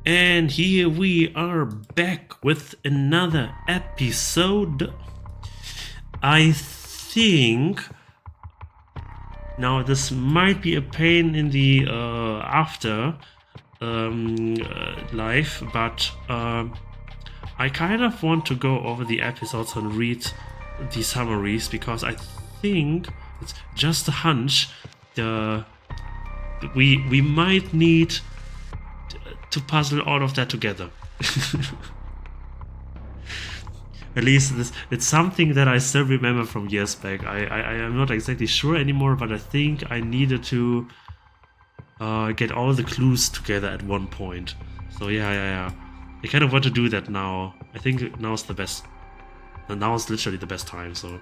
And here we are back with another episode. I think now this might be a pain in the after life, but I kind of want to go over the episodes and read the summaries because I think it's just a hunch. We might need to puzzle all of that together. At least it's something that I still remember from years back. I am not exactly sure anymore, but I think I needed to get all the clues together at one point. So yeah. I kind of want to do that now. I think now's the best. Now is literally the best time. So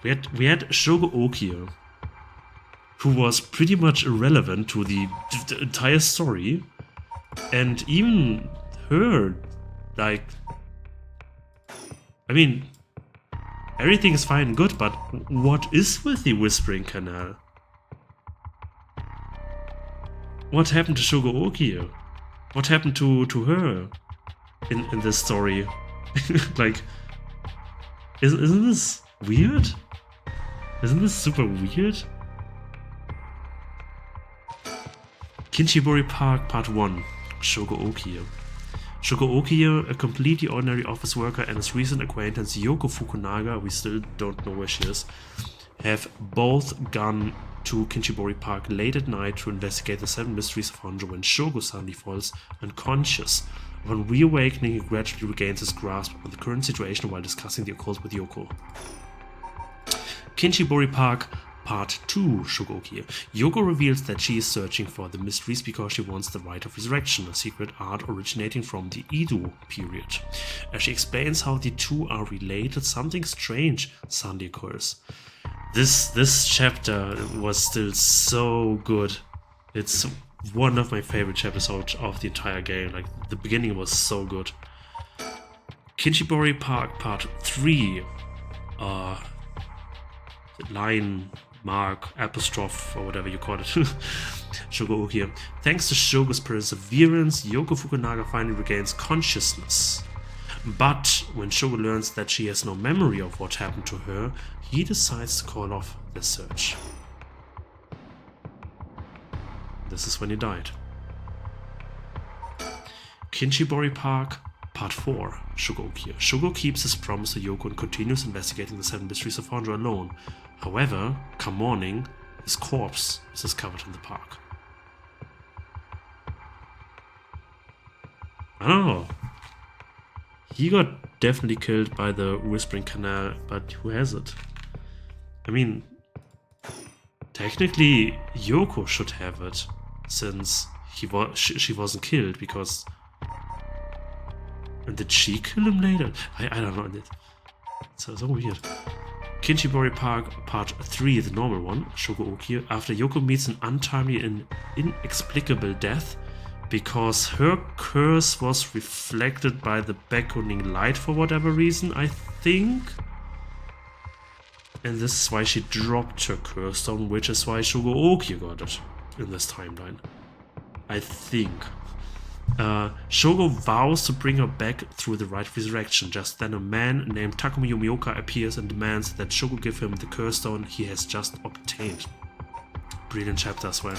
we had Shogo Okio, who was pretty much irrelevant to the entire story. And even her, like, I mean, everything is fine and good, but what is with the Whispering Canal? What happened to Shogo Okio? What happened to her in this story? Like, isn't this weird? Isn't this super weird? Kinchibori Park Part 1. Shogo Okio. Shogo Okio, a completely ordinary office worker, and his recent acquaintance Yoko Fukunaga, we still don't know where she is, have both gone to Kinchibori Park late at night to investigate the 7 mysteries of Honjo when Shogo suddenly falls unconscious. Upon reawakening, he gradually regains his grasp on the current situation while discussing the occult with Yoko. Kinchibori Park Part 2, Shogo Okio. Yoko reveals that she is searching for the mysteries because she wants the Rite of Resurrection, a secret art originating from the Edo period. As she explains how the two are related, something strange suddenly occurs. This chapter was still so good. It's one of my favorite chapters of the entire game. Like, the beginning was so good. Kinchibori Park Part 3. Line, mark, apostrophe, or whatever you call it. Shogo Okio. Thanks to Shogo's perseverance, Yoko Fukunaga finally regains consciousness. But when Shogo learns that she has no memory of what happened to her, he decides to call off the search. This is when he died. Kinchibori Park Part 4, Shogo Okio. Shogo keeps his promise to Yoko and continues investigating the 7 mysteries of Honjo alone. However, come morning, his corpse is discovered in the park. I don't know. He got definitely killed by the Whispering Canal, but who has it? I mean, technically Yoko should have it, since she wasn't killed, because... And did she kill him later? I don't know. It's so weird. Kinchibori Park Part 3, the normal one, Shogo Okio. After Yoko meets an untimely and inexplicable death, because her curse was reflected by the beckoning light for whatever reason, I think. And this is why she dropped her curse stone, which is why Shogo Okio got it in this timeline. I think. Shogo vows to bring her back through the Rite of Resurrection. Just then a man named Takumi Yumioka appears and demands that Shogo give him the curse stone he has just obtained. Brilliant chapter as well.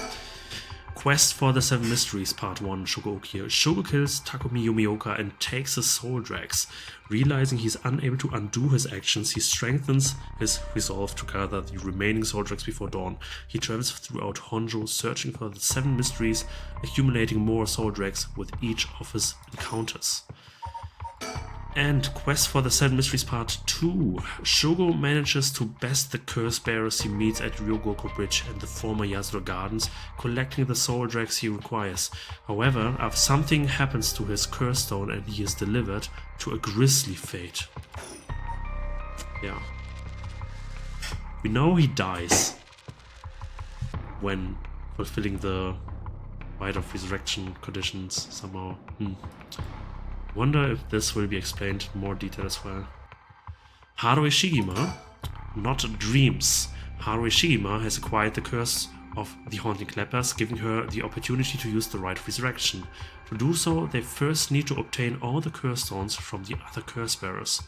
Quest for the 7 Mysteries Part 1, Shogo Okio. Shogo kills Takumi Yumioka and takes his soul dregs. Realizing he's unable to undo his actions, he strengthens his resolve to gather the remaining soul dregs before dawn. He travels throughout Honjo searching for the 7 mysteries, accumulating more soul dregs with each of his encounters. And Quest for the 7 Mysteries Part 2. Shogo manages to best the curse bearers he meets at Ryogoko Bridge and the former Yasuda Gardens, collecting the soul dregs he requires. However, after something happens to his curse stone and he is delivered to a grisly fate. Yeah. We know he dies when fulfilling the Rite of Resurrection conditions somehow. Wonder if this will be explained in more detail as well. Haruhi Shigima, not dreams. Haruhi Shigima has acquired the curse of the Haunting Clappers, giving her the opportunity to use the Rite of Resurrection. To do so, they first need to obtain all the curse stones from the other curse bearers.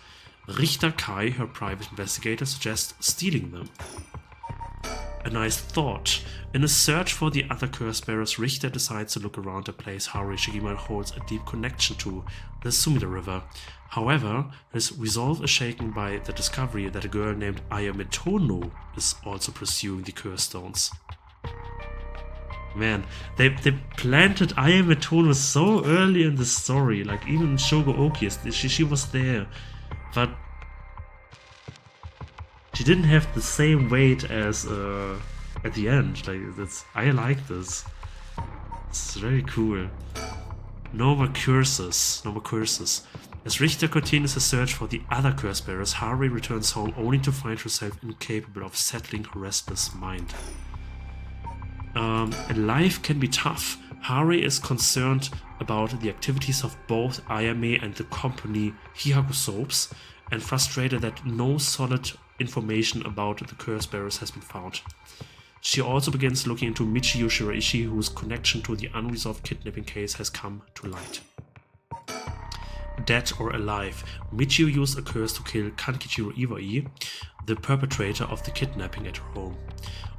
Richter Kai, her private investigator, suggests stealing them. A nice thought. In a search for the other curse bearers, Richter decides to look around a place Haruhi Shigima holds a deep connection to, the Sumida River. However, his resolve is shaken by the discovery that a girl named Ayame Tono is also pursuing the curse stones. Man, they planted Ayame Tono so early in the story, like even Shogo Oki, she was there, but she didn't have the same weight as at the end. Like I like this. It's very cool. No more curses. No more curses. As Richter continues his search for the other curse bearers, Haruhi returns home only to find herself incapable of settling her restless mind. And life can be tough. Haruhi is concerned about the activities of both Ayame and the company Hihaku Soaps, and frustrated that no solid information about the curse bearers has been found. She also begins looking into Michiyo Shiraishi, whose connection to the unresolved kidnapping case has come to light. Dead or alive, Michiyo used a curse to kill Kankichiro Iwai, the perpetrator of the kidnapping at her home.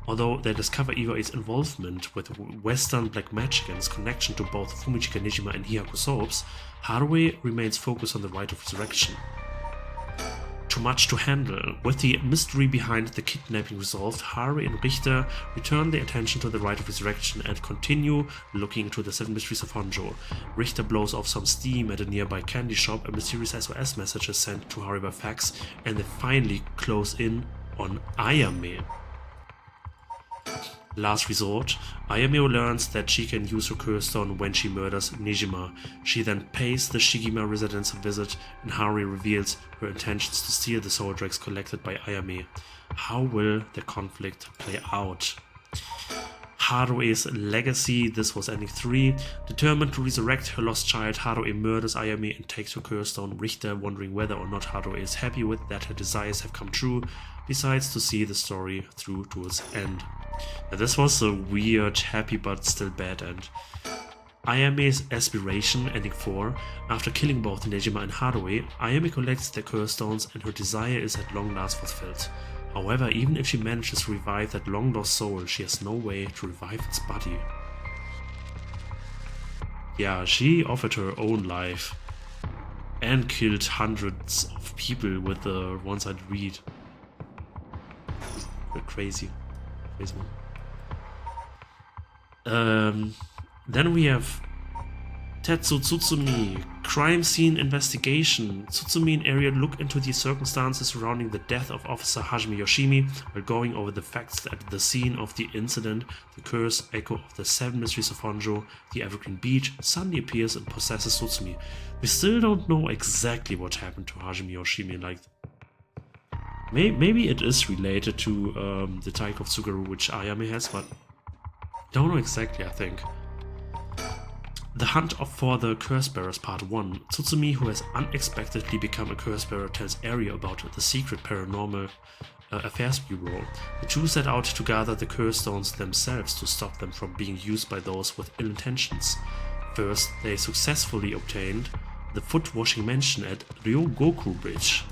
Although they discover Iwai's involvement with Western black magic and his connection to both Fumichika Nijima and Hihaku Soaps, Haruhi remains focused on the Rite of Resurrection. Too much to handle. With the mystery behind the kidnapping resolved, Haruhi and Richter return their attention to the Rite of Resurrection and continue looking into the 7 mysteries of Honjo. Richter blows off some steam at a nearby candy shop, a mysterious SOS message is sent to Haruhi by fax, and they finally close in on Ayame. Last resort, Ayame learns that she can use her curse stone when she murders Nijima. She then pays the Shigima residence a visit, and Haruhi reveals her intentions to steal the soul dregs collected by Ayame. How will the conflict play out? Haruhi's legacy, this was ending 3. Determined to resurrect her lost child, Haruhi murders Ayame and takes her curse stone. Richter, wondering whether or not Haruhi is happy with that her desires have come true, decides to see the story through to its end. Now, this was a weird, happy but still bad end. Ayame's aspiration, ending 4. After killing both Nejima and Haruhi, Ayame collects their curse stones and her desire is at long last fulfilled. However, even if she manages to revive that long lost soul, she has no way to revive its body. Yeah, she offered her own life and killed hundreds of people with the one-sided read. Crazy. Then we have Tetsu Tsutsumi, crime scene investigation. Tsutsumi and Area look into the circumstances surrounding the death of Officer Hajime Yoshimi while going over the facts that at the scene of the incident, the curse echo of the 7 mysteries of Honjo, the Evergreen Beach, suddenly appears and possesses Tsutsumi. We still don't know exactly what happened to Hajime Yoshimi, like maybe it is related to the type of Tsugaru which Ayame has, but don't know exactly, I think. The Hunt for the Curse Bearers Part 1. Tsutsumi, who has unexpectedly become a curse bearer, tells Area about the secret paranormal affairs bureau. The two set out to gather the curse stones themselves to stop them from being used by those with ill intentions. First, they successfully obtained the foot washing mansion at Ryogoku Bridge.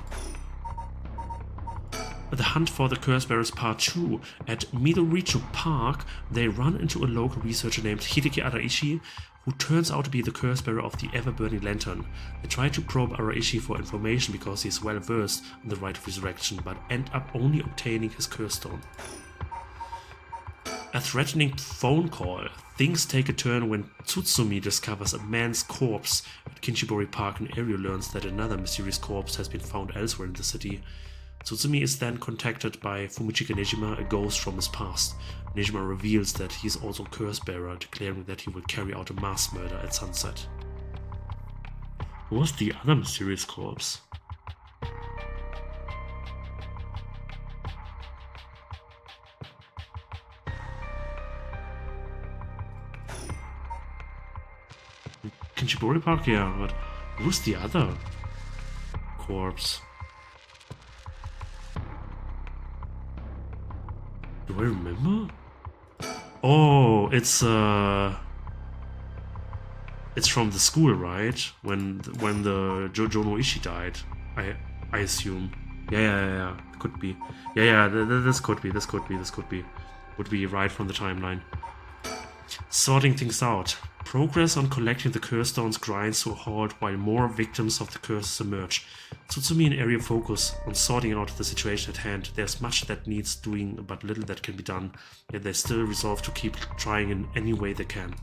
The Hunt for the Curse Bearers Part 2. At Midoricho Park, they run into a local researcher named Hideki Araishi, who turns out to be the curse bearer of the ever-burning lantern. They try to probe Araishi for information because he is well versed in the Rite of Resurrection, but end up only obtaining his curse stone. A threatening phone call. Things take a turn when Tsutsumi discovers a man's corpse at Kinshibori Park, and Area learns that another mysterious corpse has been found elsewhere in the city. Tsutsumi is then contacted by Fumichika Nejima, a ghost from his past. Nejima reveals that he is also curse bearer, declaring that he will carry out a mass murder at sunset. Who was the other mysterious corpse? Kinshibori Park, yeah, but who's the other corpse? Do I remember? Oh, it's from the school, right? When the Jojo no Ishi died, I assume. Yeah. Could be. Yeah. This could be. Would be right from the timeline. Sorting things out. Progress on collecting the curse stones grinds to a halt while more victims of the curses emerge. Tsutsumi and Area focus on sorting out the situation at hand. There's much that needs doing, but little that can be done, yet they still resolve to keep trying in any way they can.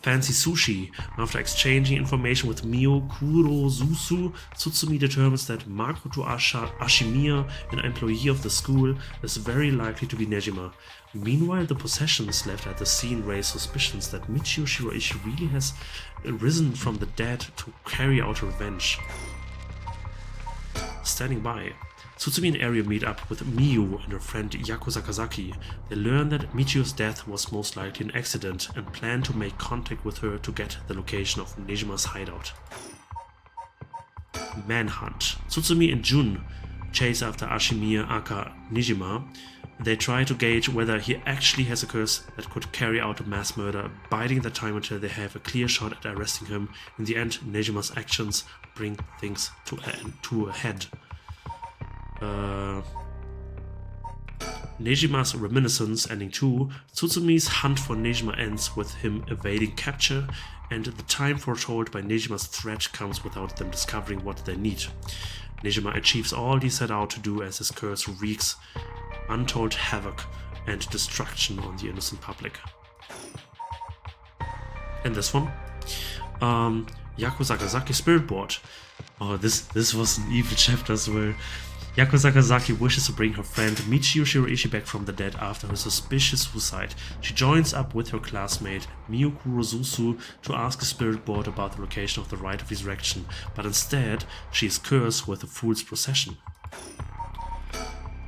Fancy sushi. After exchanging information with Mio Kurosusu, Tsutsumi determines that Makoto Ashimiya, an employee of the school, is very likely to be Nejima. Meanwhile, the possessions left at the scene raise suspicions that Michio Shiroishi really has risen from the dead to carry out revenge. Standing by. Tsutsumi and Area meet up with Miyu and her friend Yako Sakazaki. They learn that Michio's death was most likely an accident and plan to make contact with her to get the location of Nejima's hideout. Manhunt. Tsutsumi and Jun chase after Ashimiya aka Nejima. They try to gauge whether he actually has a curse that could carry out a mass murder, biding their time until they have a clear shot at arresting him. In the end, Nejima's actions bring things to a head. Nejima's reminiscence ending too. Tsutsumi's hunt for Nejima ends with him evading capture, and the time foretold by Nejima's threat comes without them discovering what they need. Nejima achieves all he set out to do as his curse wreaks untold havoc and destruction on the innocent public. And this one, Yako Sakazaki Spirit Board. Oh, this was an evil chapter as well. Yako Sakazaki wishes to bring her friend Michio Shiroishi back from the dead after her suspicious suicide. She joins up with her classmate Miyu Kurosusu to ask the spirit board about the location of the Rite of Resurrection, but instead she is cursed with a fool's procession.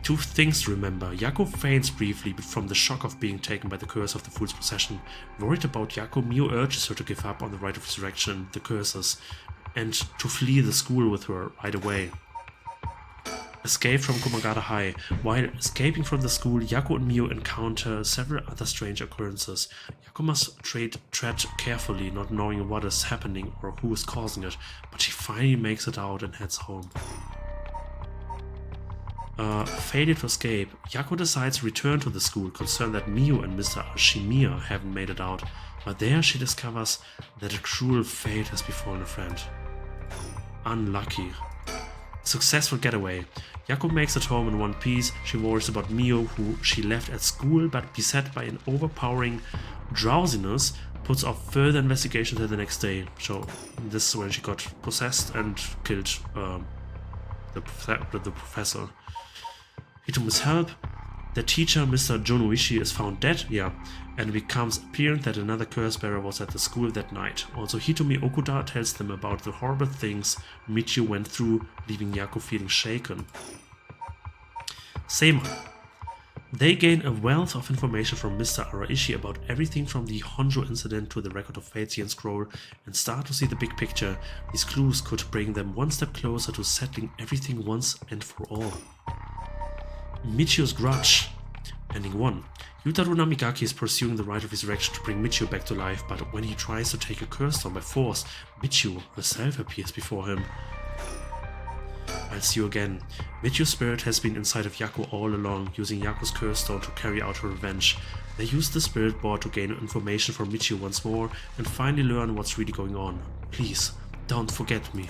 Two things to remember. Yako faints briefly from the shock of being taken by the curse of the Fool's Procession. Worried about Yako, Miyu urges her to give up on the Rite of Resurrection and the curses, and to flee the school with her right away. Escape from Komagata High. While escaping from the school, Yako and Miyu encounter several other strange occurrences. Yako must tread carefully, not knowing what is happening or who is causing it, but she finally makes it out and heads home. Failure to escape. Yako decides to return to the school, concerned that Miyu and Mr. Ashimiya haven't made it out, but there she discovers that a cruel fate has befallen a friend. Unlucky. Successful getaway. Yako makes it home in one piece. She worries about Miyu, who she left at school, but beset by an overpowering drowsiness, puts off further investigation until the next day. So this is when she got possessed and killed the professor. Hitomi's help. The teacher, Mr. Jonoishi, is found dead, and it becomes apparent that another curse bearer was at the school that night. Also, Hitomi Okuda tells them about the horrible things Michio went through, leaving Yako feeling shaken. Seiman. They gain a wealth of information from Mr. Araishi about everything from the Honjo incident to the Record of Fates scroll, and start to see the big picture. These clues could bring them one step closer to settling everything once and for all. Michio's grudge. Ending 1. Yutaro Namigaki is pursuing the Rite of Resurrection to bring Michio back to life, but when he tries to take a curse stone by force, Michio herself appears before him. I'll see you again. Michio's spirit has been inside of Yako all along, using Yako's curse stone to carry out her revenge. They use the spirit board to gain information from Michio once more, and finally learn what's really going on. Please, don't forget me.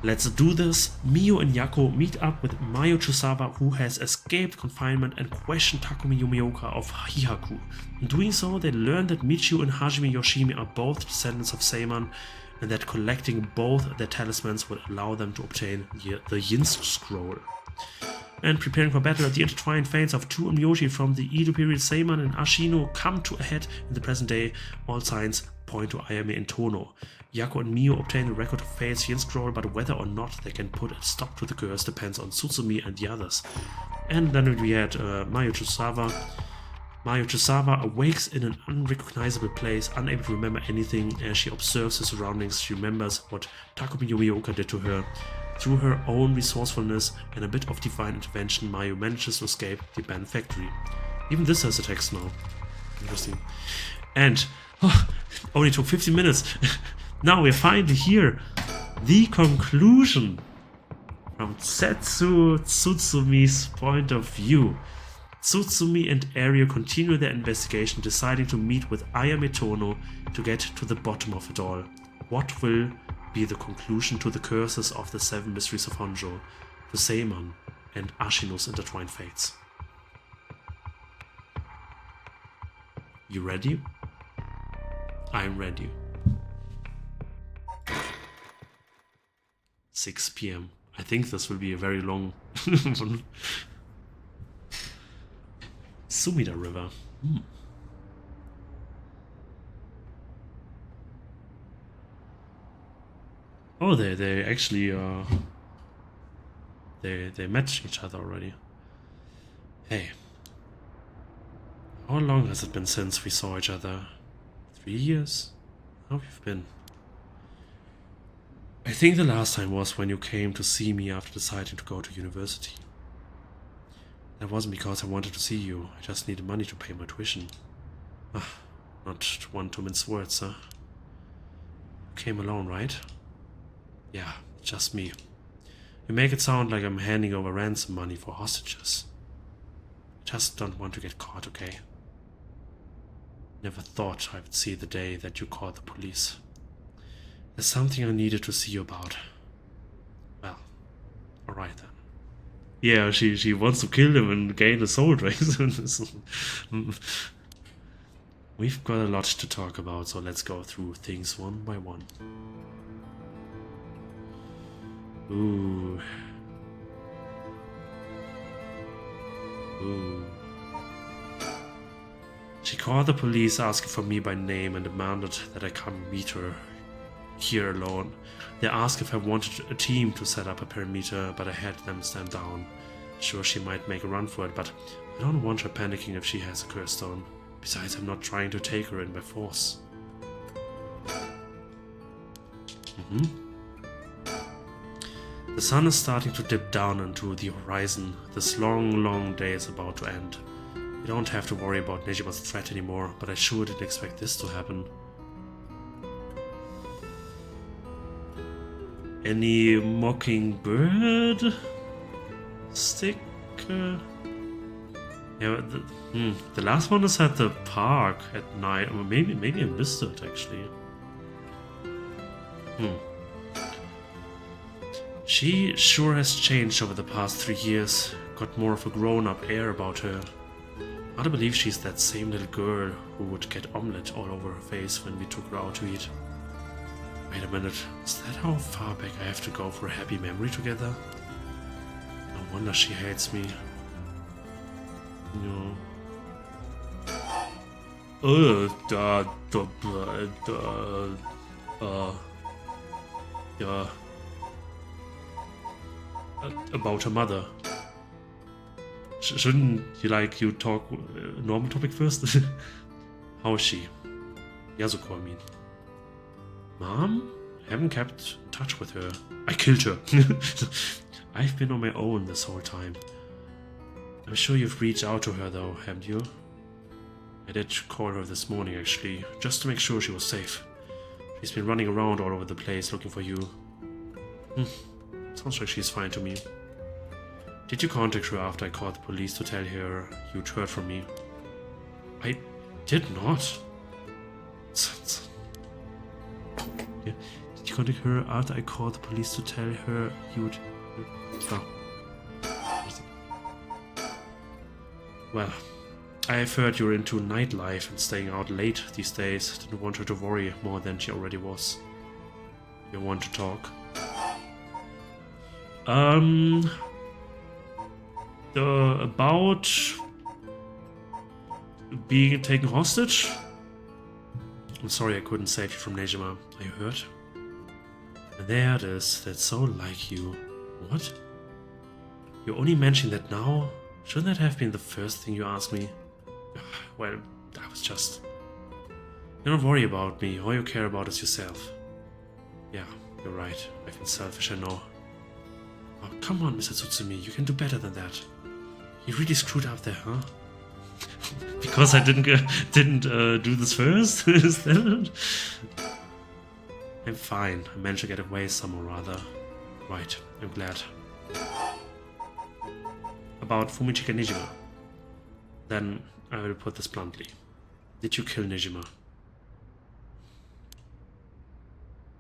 Let's do this. Miyu and Yako meet up with Mayo Chusawa, who has escaped confinement, and question Takumi Yumioka of Hihaku. In doing so, they learn that Michio and Hajime Yoshimi are both descendants of Seiman, and that collecting both their talismans would allow them to obtain the Yin's scroll. And preparing for battle, the intertwined fates of two Onmyoshi from the Edo period, Seiman and Ashino, come to a head in the present day. All signs point to Ayame and Tono. Yako and Miyu obtain the Record of Fates Yin scroll, but whether or not they can put a stop to the curse depends on Tsutsumi and the others. And then we had Mayo Chusawa, Mayu Tosawa awakes in an unrecognizable place, unable to remember anything. As she observes her surroundings, she remembers what Takumi Yumioka did to her. Through her own resourcefulness and a bit of divine intervention, Mayu manages to escape the abandoned factory. Even this has a text now. Interesting. And only took 15 minutes. Now we're finally here. The conclusion from Setsu Tsutsumi's point of view. Tsutsumi and Ario continue their investigation, deciding to meet with Ayame Tono to get to the bottom of it all. What will be the conclusion to the curses of the 7 mysteries of Honjo, the Seiman, and Ashino's intertwined fates? You ready? I'm ready. 6 p.m. I think this will be a very long one. Sumida River. Oh, they actually they met each other already. Hey, how long has it been since we saw each other? 3 years? How have you been? I think the last time was when you came to see me after deciding to go to university. That wasn't because I wanted to see you, I just needed money to pay my tuition. Not one to mince words, huh? You came alone, right? Yeah, just me. You make it sound like I'm handing over ransom money for hostages. I just don't want to get caught, okay? Never thought I would see the day that you called the police. There's something I needed to see you about. Well, alright then. Yeah, she wants to kill him and gain the soul race. We've got a lot to talk about, so let's go through things one by one. Ooh. She called the police, asking for me by name, and demanded that I come meet her here alone. They asked if I wanted a team to set up a perimeter, but I had them stand down. Sure, she might make a run for it, but I don't want her panicking if she has a curse stone. Besides, I'm not trying to take her in by force. The sun is starting to dip down into the horizon. This long, long day is about to end. I don't have to worry about Nejima's threat anymore, but I sure didn't expect this to happen. Any mockingbird sticker? Yeah, the last one is at the park at night. Or maybe I missed it actually. She sure has changed over the past 3 years. Got more of a grown-up air about her. Hard to believe she's that same little girl who would get omelette all over her face when we took her out to eat. Wait a minute, is that how far back I have to go for a happy memory together? No wonder she hates me. No. Yeah. About her mother. Shouldn't you talk normal topic first? How is she? Yasuko, I mean. Mom? Haven't kept in touch with her. I killed her. I've been on my own this whole time. I'm sure you've reached out to her though, haven't you? I did call her this morning actually, just to make sure she was safe. She's been running around all over the place looking for you. Sounds like she's fine to me. Did you contact her after I called the police to tell her you'd heard from me? I did not. Yeah. Did you contact her after I called the police to tell her you'd... Oh. Well, I've heard you're into nightlife and staying out late these days. Didn't want her to worry more than she already was. You want to talk? About being taken hostage? I'm sorry I couldn't save you from Nejima. Are you hurt? There it is. That's so like you. What? You only mentioned that now? Shouldn't that have been the first thing you asked me? Well, I was just... You don't worry about me. All you care about is yourself. Yeah, you're right. I feel selfish, I know. Oh, come on, Mr. Tsutsumi. You can do better than that. You really screwed up there, huh? Because I didn't do this first? Is that it? I'm fine. I managed to get away somehow rather. Right, I'm glad. About Fumichika Nijima. Then I will put this bluntly. Did you kill Nijima?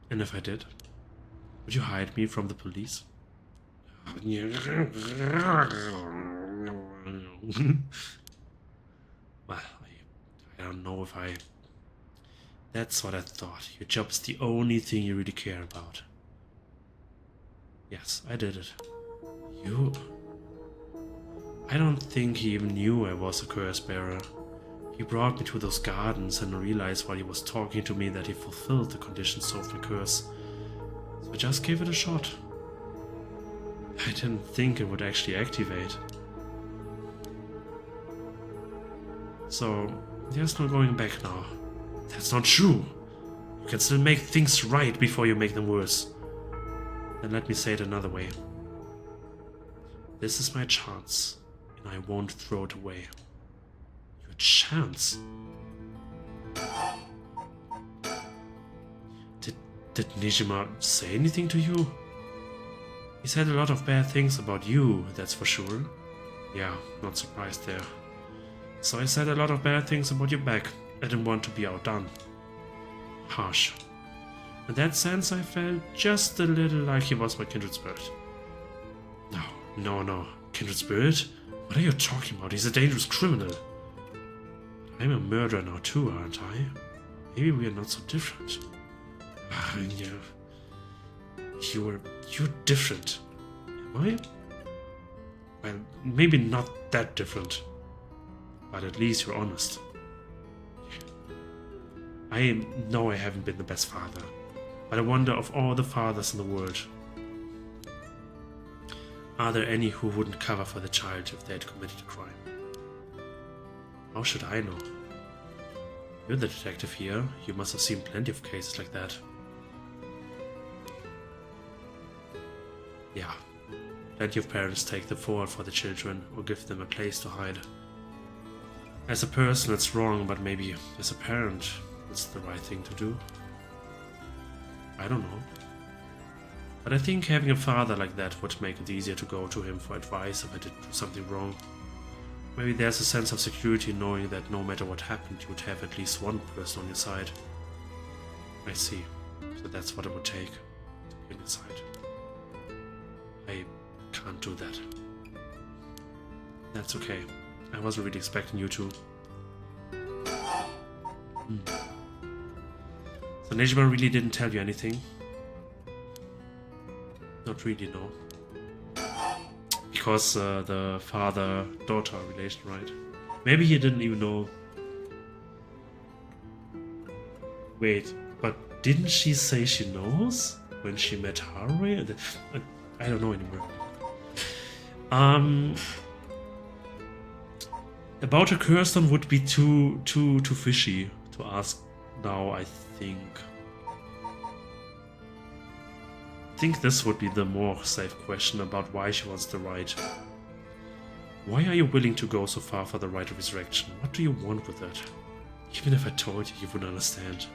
And if I did, would you hide me from the police? Well, I don't know if I... That's what I thought. Your job is the only thing you really care about. Yes, I did it. You... I don't think he even knew I was a curse bearer. He brought me to those gardens and I realized while he was talking to me that he fulfilled the conditions of my curse. So I just gave it a shot. I didn't think it would actually activate. So, there's no going back now. That's not true. You can still make things right before you make them worse. Then let me say it another way. This is my chance, and I won't throw it away. Your chance? Did Nijima say anything to you? He said a lot of bad things about you, that's for sure. Yeah, not surprised there. So I said a lot of bad things about your back. I didn't want to be outdone. Harsh. In that sense, I felt just a little like he was my kindred spirit. No. Kindred spirit? What are you talking about? He's a dangerous criminal. I'm a murderer now too, aren't I? Maybe we are not so different. Yeah. You're different. Am I? Well, maybe not that different. But at least you're honest. I know I haven't been the best father, but I wonder of all the fathers in the world, are there any who wouldn't cover for the child if they had committed a crime? How should I know? You're the detective here. You must have seen plenty of cases like that. Yeah, plenty of parents take the fall for the children or give them a place to hide. As a person, it's wrong, but maybe as a parent, it's the right thing to do. I don't know. But I think having a father like that would make it easier to go to him for advice if I did do something wrong. Maybe there's a sense of security knowing that no matter what happened, you would have at least one person on your side. I see. So that's what it would take to be on your side. I can't do that. That's okay. I wasn't really expecting you to. So Nejima really didn't tell you anything? Not really, no. Because the father-daughter relation, right? Maybe he didn't even know. Wait, but didn't she say she knows when she met Haruhi? I don't know anymore. About her Kirsten would be too fishy to ask now, I think. I think this would be the more safe question about why she wants the right. Why are you willing to go so far for the right of resurrection? What do you want with it? Even if I told you, you wouldn't understand.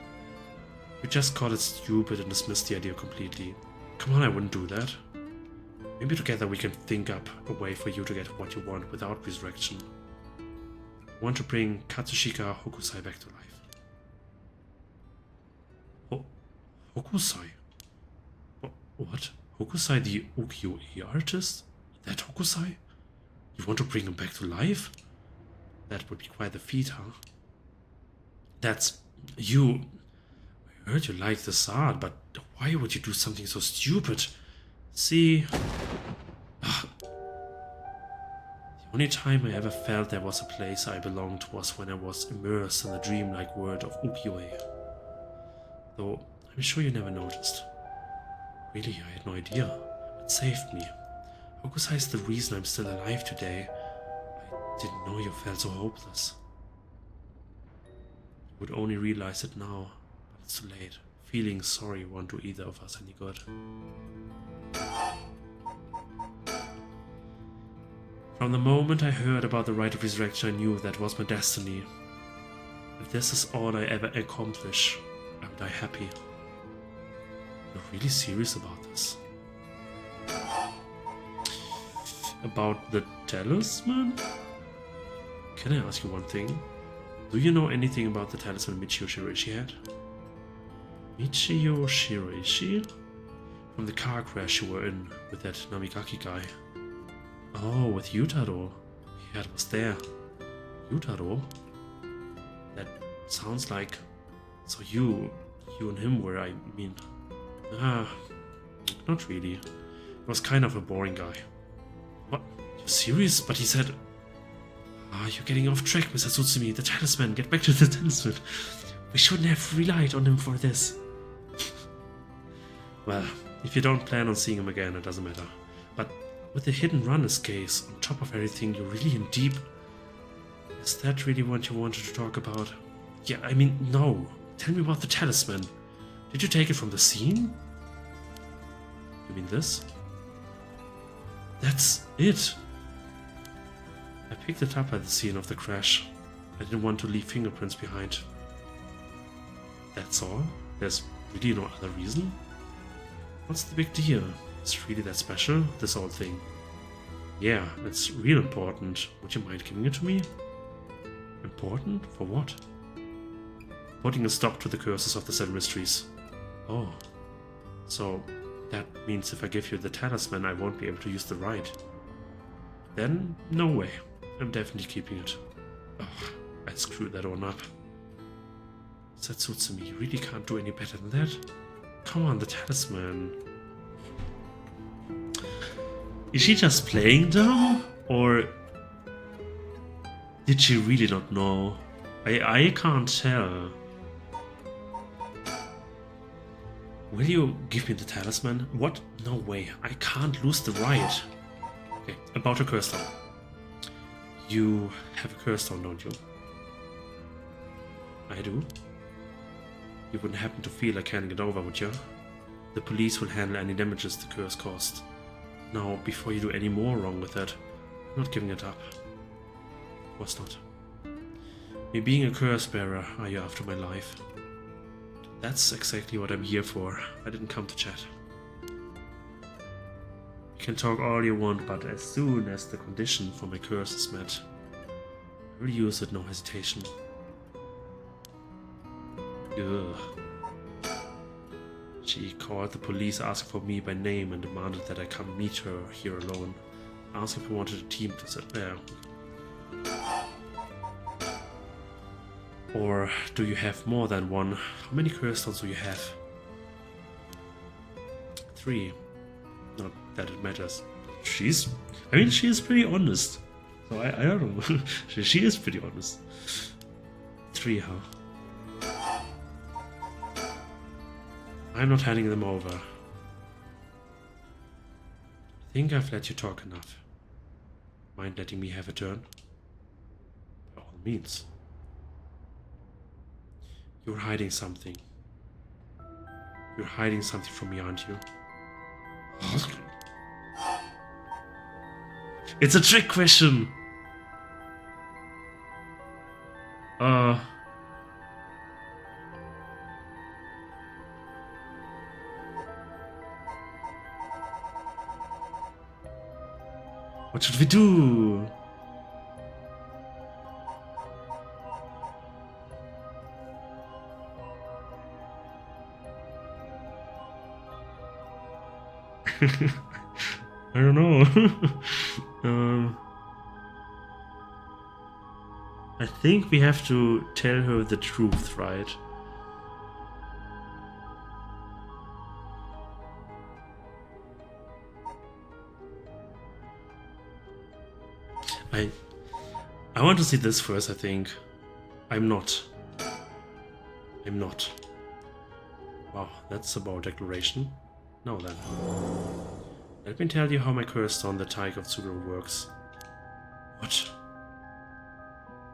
You just called it stupid and dismissed the idea completely. Come on, I wouldn't do that. Maybe together we can think up a way for you to get what you want without resurrection. I want to bring Katsushika Hokusai back to life. Hokusai? What? Hokusai the ukiyo-e artist? That Hokusai? You want to bring him back to life? That would be quite the feat, huh? That's... you... I heard you like this art, but why would you do something so stupid? See... The only time I ever felt there was a place I belonged was when I was immersed in the dreamlike world of ukiyo-e. Though, I'm sure you never noticed. Really, I had no idea. It saved me. Hokusai is the reason I'm still alive today. I didn't know you felt so hopeless. Would only realize it now, but it's too late. Feeling sorry won't do either of us any good. From the moment I heard about the rite of resurrection, I knew that was my destiny. If this is all I ever accomplish, I will die happy. You're really serious about this? About the talisman? Can I ask you one thing? Do you know anything about the talisman Michio Shiraishi had? Michio Shiraishi? From the car crash you were in with that Namigaki guy. Oh, with Yutaro. Yeah, it was there. Yutaro? That sounds like... So you and him were, I mean... not really. He was kind of a boring guy. What? You're serious? But he said... you're getting off track, Mr. Tsutsumi. The talisman. Get back to the talisman. We shouldn't have relied on him for this. Well, if you don't plan on seeing him again, it doesn't matter. But with the hidden runners case, on top of everything, you're really in deep. Is that really what you wanted to talk about? Yeah, I mean, no. Tell me about the talisman. Did you take it from the scene? You mean this? That's it. I picked it up at the scene of the crash. I didn't want to leave fingerprints behind. That's all? There's really no other reason? What's the big deal? Is it really that special, this whole thing? Yeah, it's real important. Would you mind giving it to me? Important? For what? Putting a stop to the curses of the 7 mysteries. Oh. So, that means if I give you the talisman, I won't be able to use the rite. Then, no way. I'm definitely keeping it. Oh, I screwed that one up. Satsutsumi, you really can't do any better than that? Come on, the talisman. Is she just playing dumb? Or did she really not know? I can't tell. Will you give me the talisman? What? No way. I can't lose the rite. Okay, about your curse stone. You have a curse stone, don't you? I do. You wouldn't happen to feel like handing it over, would you? The police will handle any damages the curse caused. Now, before you do any more wrong with it, I'm not giving it up. Of course not. Me being a curse bearer, are you after my life? That's exactly what I'm here for. I didn't come to chat. You can talk all you want, but as soon as the condition for my curse is met, I will use it, no hesitation. Ugh. She called the police, asked for me by name, and demanded that I come meet her here alone. Asked if I wanted a team to sit there. Or do you have more than one? How many curse stones do you have? 3. Not that it matters. She is pretty honest. So I don't know. she is pretty honest. 3, huh? I'm not handing them over. I think I've let you talk enough. Mind letting me have a turn? By all means. You're hiding something. You're hiding something from me, aren't you? It's a trick question! What should we do? I don't know. I think we have to tell her the truth, right? I want to see this first, I think. I'm not. Wow, that's a bold declaration. Now then. Let me tell you how my curse on the Tiger of Tsuguru works. What?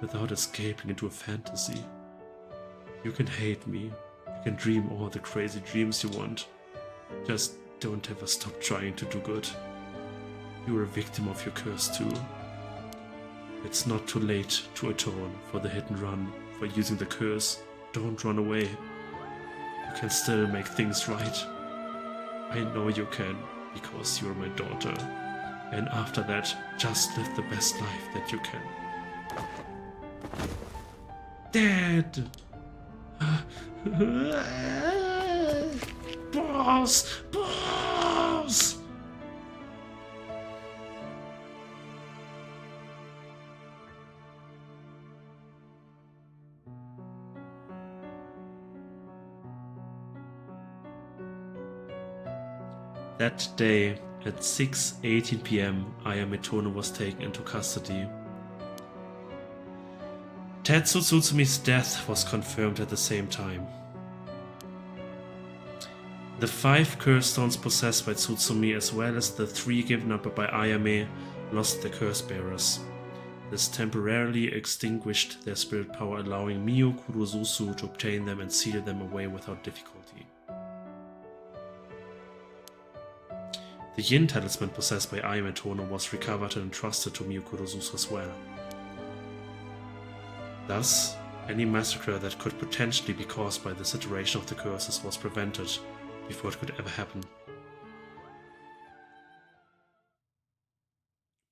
without escaping into a fantasy. You can hate me, you can dream all the crazy dreams you want. Just don't ever stop trying to do good. You're a victim of your curse too. It's not too late to atone for the hit and run, for using the curse. Don't run away. You can still make things right. I know you can, because you're my daughter. And after that, just live the best life that you can. Dad! Boss! Boss! That day, at 6:18 p.m., Aya Mitone was taken into custody. Tetsu Tsutsumi's death was confirmed at the same time. The 5 curse stones possessed by Tsutsumi, as well as the 3 given up by Ayame, lost their curse bearers. This temporarily extinguished their spirit power, allowing Miyo Kurosusu to obtain them and seal them away without difficulty. The Yin talisman possessed by Ayame Tono was recovered and entrusted to Miyo Kurosusu as well. Thus, any massacre that could potentially be caused by this iteration of the curses was prevented before it could ever happen.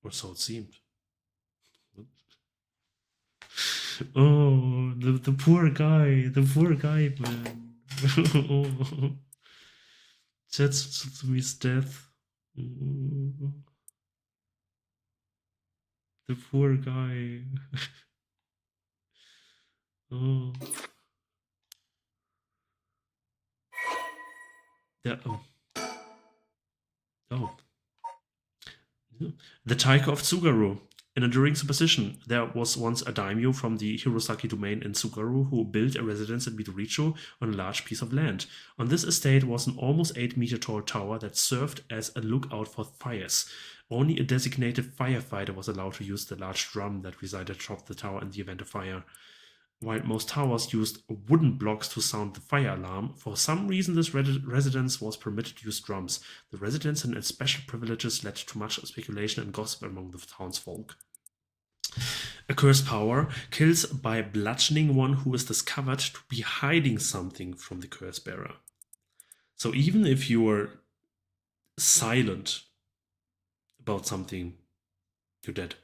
Or so it seemed. Oh, the poor guy, man. Tetsumi's death. The poor guy. Oh. Oh. The Taiko of Tsugaru. In enduring superstition, there was once a daimyo from the Hirosaki domain in Tsugaru who built a residence in Midoricho on a large piece of land. On this estate was an almost 8-meter tall tower that served as a lookout for fires. Only a designated firefighter was allowed to use the large drum that resided atop the tower in the event of fire. While most towers used wooden blocks to sound the fire alarm, for some reason this residence was permitted to use drums. The residence and its special privileges led to much speculation and gossip among the townsfolk. A cursed power kills by bludgeoning one who is discovered to be hiding something from the curse bearer. So even if you are silent about something, you're dead.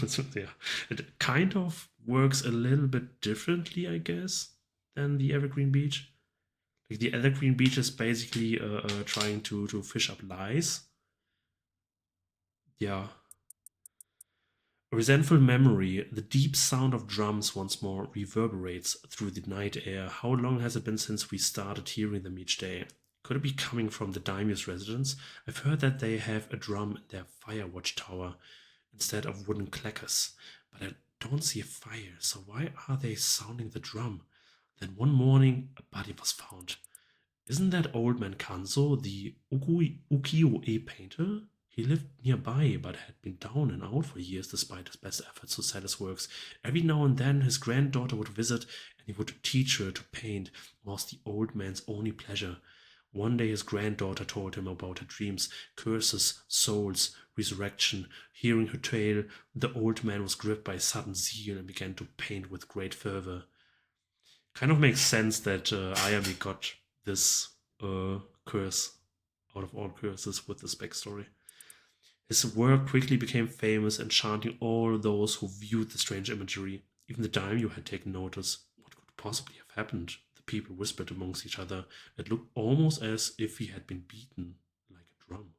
So, yeah, it kind of works a little bit differently, I guess, than the Evergreen Beach. Like the Evergreen Beach is basically trying to fish up lies. Yeah. A resentful memory, the deep sound of drums once more reverberates through the night air. How long has it been since we started hearing them each day? Could it be coming from the daimyo's residence? I've heard that they have a drum in their fire watch tower instead of wooden clackers, but I don't see a fire, so why are they sounding the drum? Then one morning, a body was found. Isn't that old man Kanzo the ukiyo-e painter? He lived nearby, but had been down and out for years despite his best efforts to sell his works. Every now and then his granddaughter would visit, and he would teach her to paint. It was the old man's only pleasure. One day his granddaughter told him about her dreams, curses, souls, resurrection. Hearing her tale, the old man was gripped by sudden zeal and began to paint with great fervor. Kind of makes sense that Ayame got this curse out of all curses with this backstory. His work quickly became famous, enchanting all those who viewed the strange imagery. Even the daimyo had taken notice. What could possibly have happened? The people whispered amongst each other. It looked almost as if he had been beaten like a drum.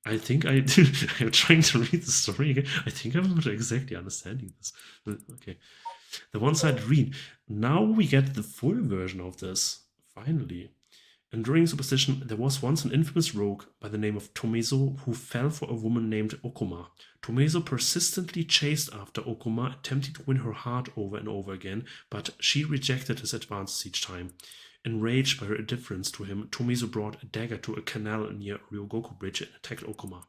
I think I'm trying to read the story again. I think I'm not exactly understanding this. Okay. The one-sided read. Now we get the full version of this. Finally. Enduring superstition, there was once an infamous rogue by the name of Tomezo who fell for a woman named Okuma. Tomezo persistently chased after Okuma, attempting to win her heart over and over again, but she rejected his advances each time. Enraged by her indifference to him, Tomezo brought a dagger to a canal near Ryogoku Bridge and attacked Okuma.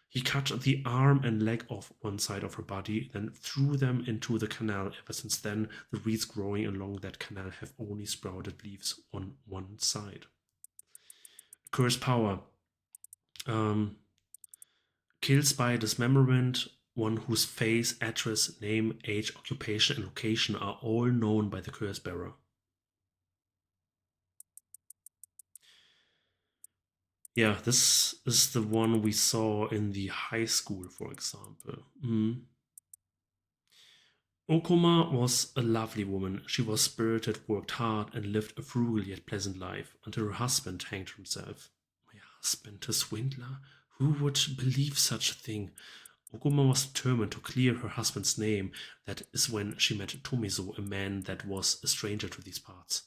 He cut the arm and leg off one side of her body, then threw them into the canal. Ever since then, the reeds growing along that canal have only sprouted leaves on one side. Cursed power. Kills by dismemberment, one whose face, address, name, age, occupation, and location are all known by the curse bearer. Yeah, this is the one we saw in the high school, for example. Okuma was a lovely woman. She was spirited, worked hard, and lived a frugal yet pleasant life until her husband hanged himself. My husband, a swindler? Who would believe such a thing? Okuma was determined to clear her husband's name. That is when she met Tomizo, a man that was a stranger to these parts.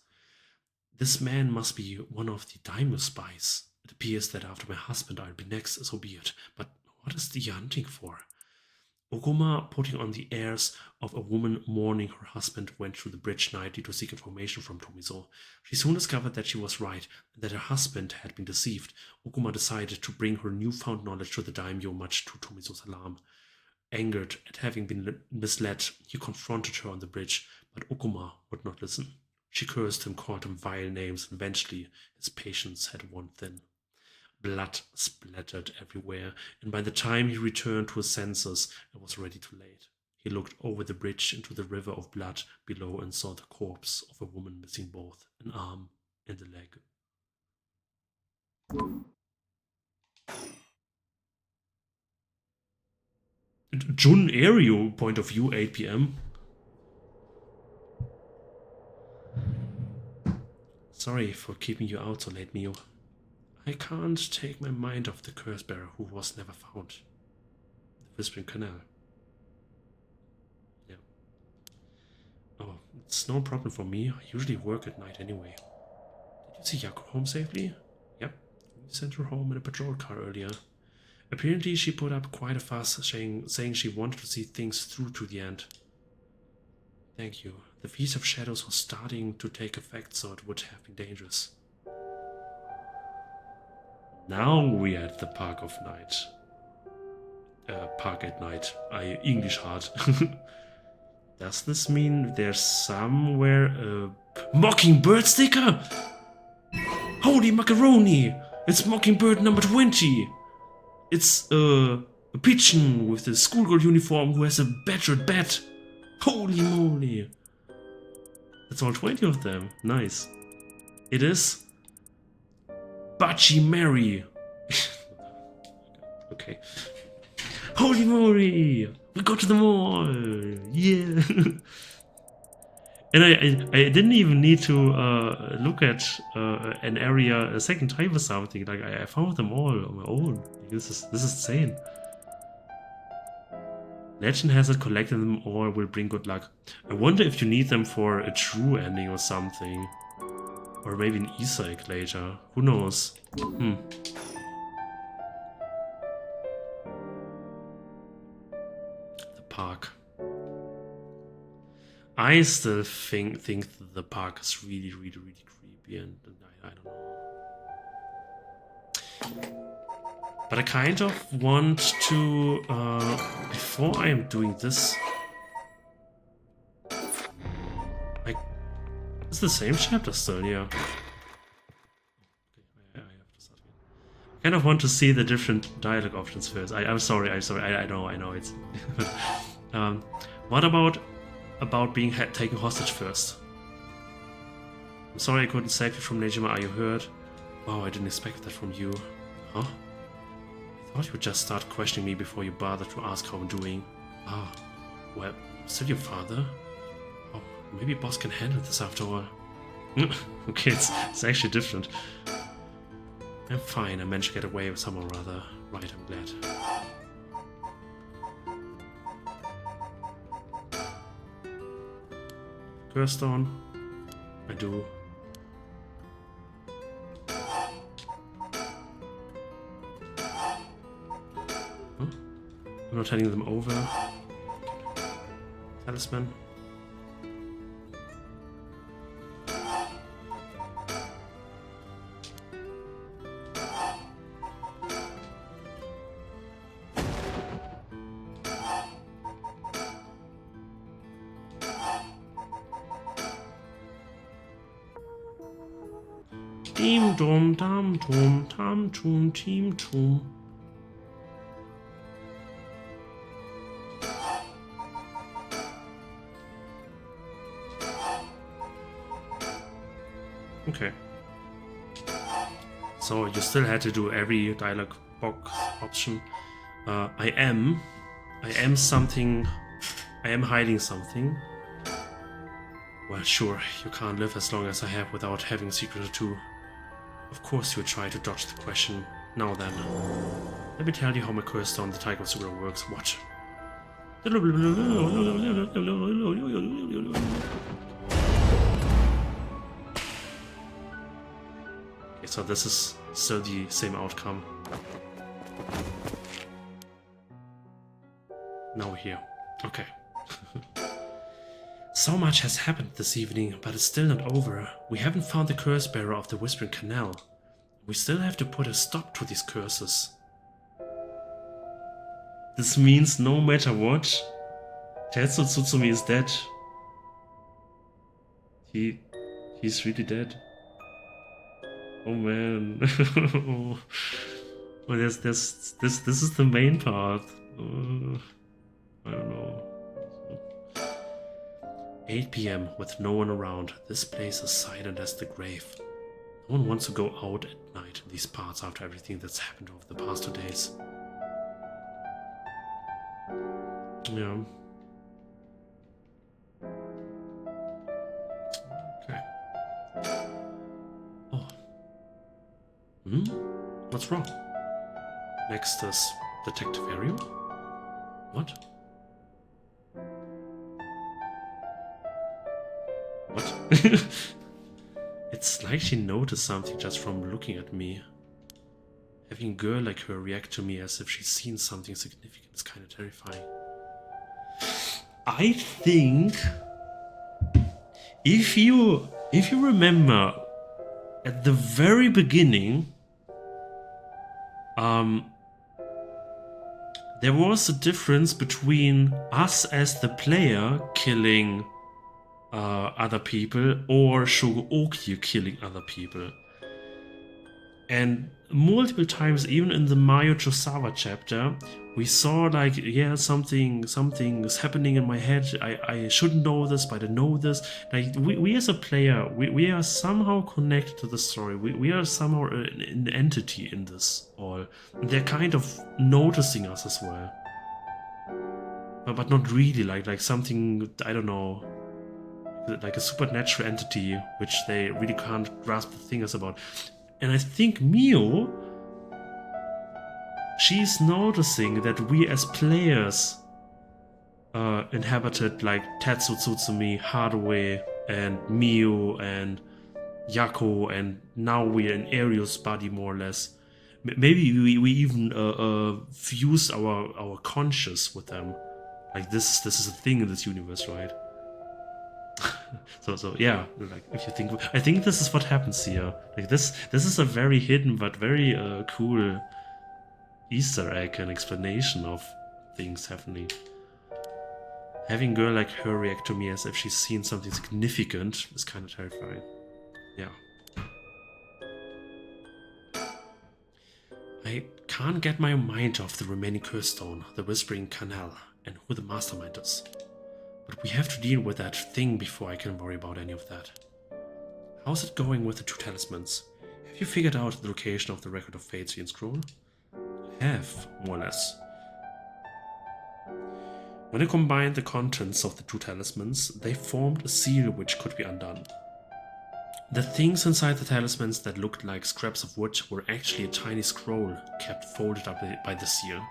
This man must be one of the daimyo spies. It appears that after my husband I'll be next, so be it. But what is the hunting for? Okuma, putting on the airs of a woman mourning her husband, went through the bridge nightly to seek information from Tomizo. She soon discovered that she was right, and that her husband had been deceived. Okuma decided to bring her newfound knowledge to the daimyo, much to Tomizo's alarm. Angered at having been misled, he confronted her on the bridge, but Okuma would not listen. She cursed him, called him vile names, and eventually his patience had worn thin. Blood splattered everywhere, and by the time he returned to his senses, it was already too late. He looked over the bridge into the river of blood below and saw the corpse of a woman missing both an arm and a leg. Jun Aereo point of view, 8 p.m. Sorry for keeping you out so late, Mio. I can't take my mind off the curse bearer who was never found. The Whispering Canal. Yeah. Oh, it's no problem for me. I usually work at night anyway. Did you see Yako home safely? Yep. We sent her home in a patrol car earlier. Apparently she put up quite a fuss, saying she wanted to see things through to the end. Thank you. The Feast of Shadows was starting to take effect, so it would have been dangerous. Now we're at the Park of Night. Park at Night. English hard. Does this mean there's somewhere a Mockingbird sticker? Holy macaroni! It's Mockingbird number 20! It's a pigeon with a schoolgirl uniform who has a badgered bat. Holy moly! That's all 20 of them. Nice. It is Bachi Mary. Okay. Holy moly! We go to the mall! Yeah! And I didn't even need to look at an area a second time or something. Like I found them all on my own. This is insane. Legend has it collecting them all will bring good luck. I wonder if you need them for a true ending or something. Or maybe an Easter egg later. Who knows? The park. I still think the park is really creepy, and I don't know. But I kind of want to, before I am doing this, it's the same chapter still, yeah. Okay, I have to start again. I kind of want to see the different dialogue options first. I'm sorry, I know it's... what about being taken hostage first? I'm sorry I couldn't save you from Nejima, are you hurt? Wow, I didn't expect that from you. Huh? I thought you would just start questioning me before you bothered to ask how I'm doing. Ah, well, still your father? Oh, maybe boss can handle this after all. Okay, it's actually different. I'm fine, I managed to get away with someone rather. Right, I'm glad. Curse Stone. I do. not handing them over. Talisman. Team Dum Dam Dum Tam Tum Team Tum. Okay. So you still had to do every dialogue box option. I am something. I am hiding something. Well, sure, you can't live as long as I have without having a secret or two. Of course you try to dodge the question. Now then, let me tell you how my curse stone, the Tiger of Sugura, works. Watch. Okay, so this is still the same outcome. Now we're here. Okay. So much has happened this evening, but it's still not over. We haven't found the curse bearer of the Whispering Canal. We still have to put a stop to these curses. This means no matter what, Tetsu Tsutsumi is dead. He's really dead. Oh man. Oh, this is the main part. I don't know. 8 PM with no one around. This place is silent as the grave. No one wants to go out at night in these parts after everything that's happened over the past 2 days. Yeah. Okay. Oh. What's wrong? Next is Detective Ariel? What? What? It's like she noticed something just from looking at me. Having a girl like her react to me as if she's seen something significant is kind of terrifying. I think if you remember at the very beginning, there was a difference between us as the player killing other people or Shogo killing other people. And multiple times, even in the Mayo Chosawa chapter, we saw like, yeah, something is happening in my head. I shouldn't know this, but I know this. Like we as a player, we are somehow connected to the story. We are somehow an entity in this all. And they're kind of noticing us as well. But not really, like something, I don't know, like a supernatural entity, which they really can't grasp the things about. And I think Mio, she's noticing that we as players inhabited like Tetsu Tsutsumi, Haruwe, and Mio, and Yako, and now we're in Ariel's body more or less. Maybe we even fused our conscious with them. Like this is a thing in this universe, right? So yeah, like if you think, I think this is what happens here. Like this is a very hidden but very cool Easter egg and explanation of things happening. Having a girl like her react to me as if she's seen something significant is kind of terrifying. Yeah. I can't get my mind off the remaining curse stone, the Whispering Canal, and who the mastermind is. But we have to deal with that thing before I can worry about any of that. How's it going with the 2 talismans? Have you figured out the location of the Record of Fate's Fiend Scroll? I have, more or less. When I combined the contents of the 2 talismans, they formed a seal which could be undone. The things inside the talismans that looked like scraps of wood were actually a tiny scroll kept folded up by the seal.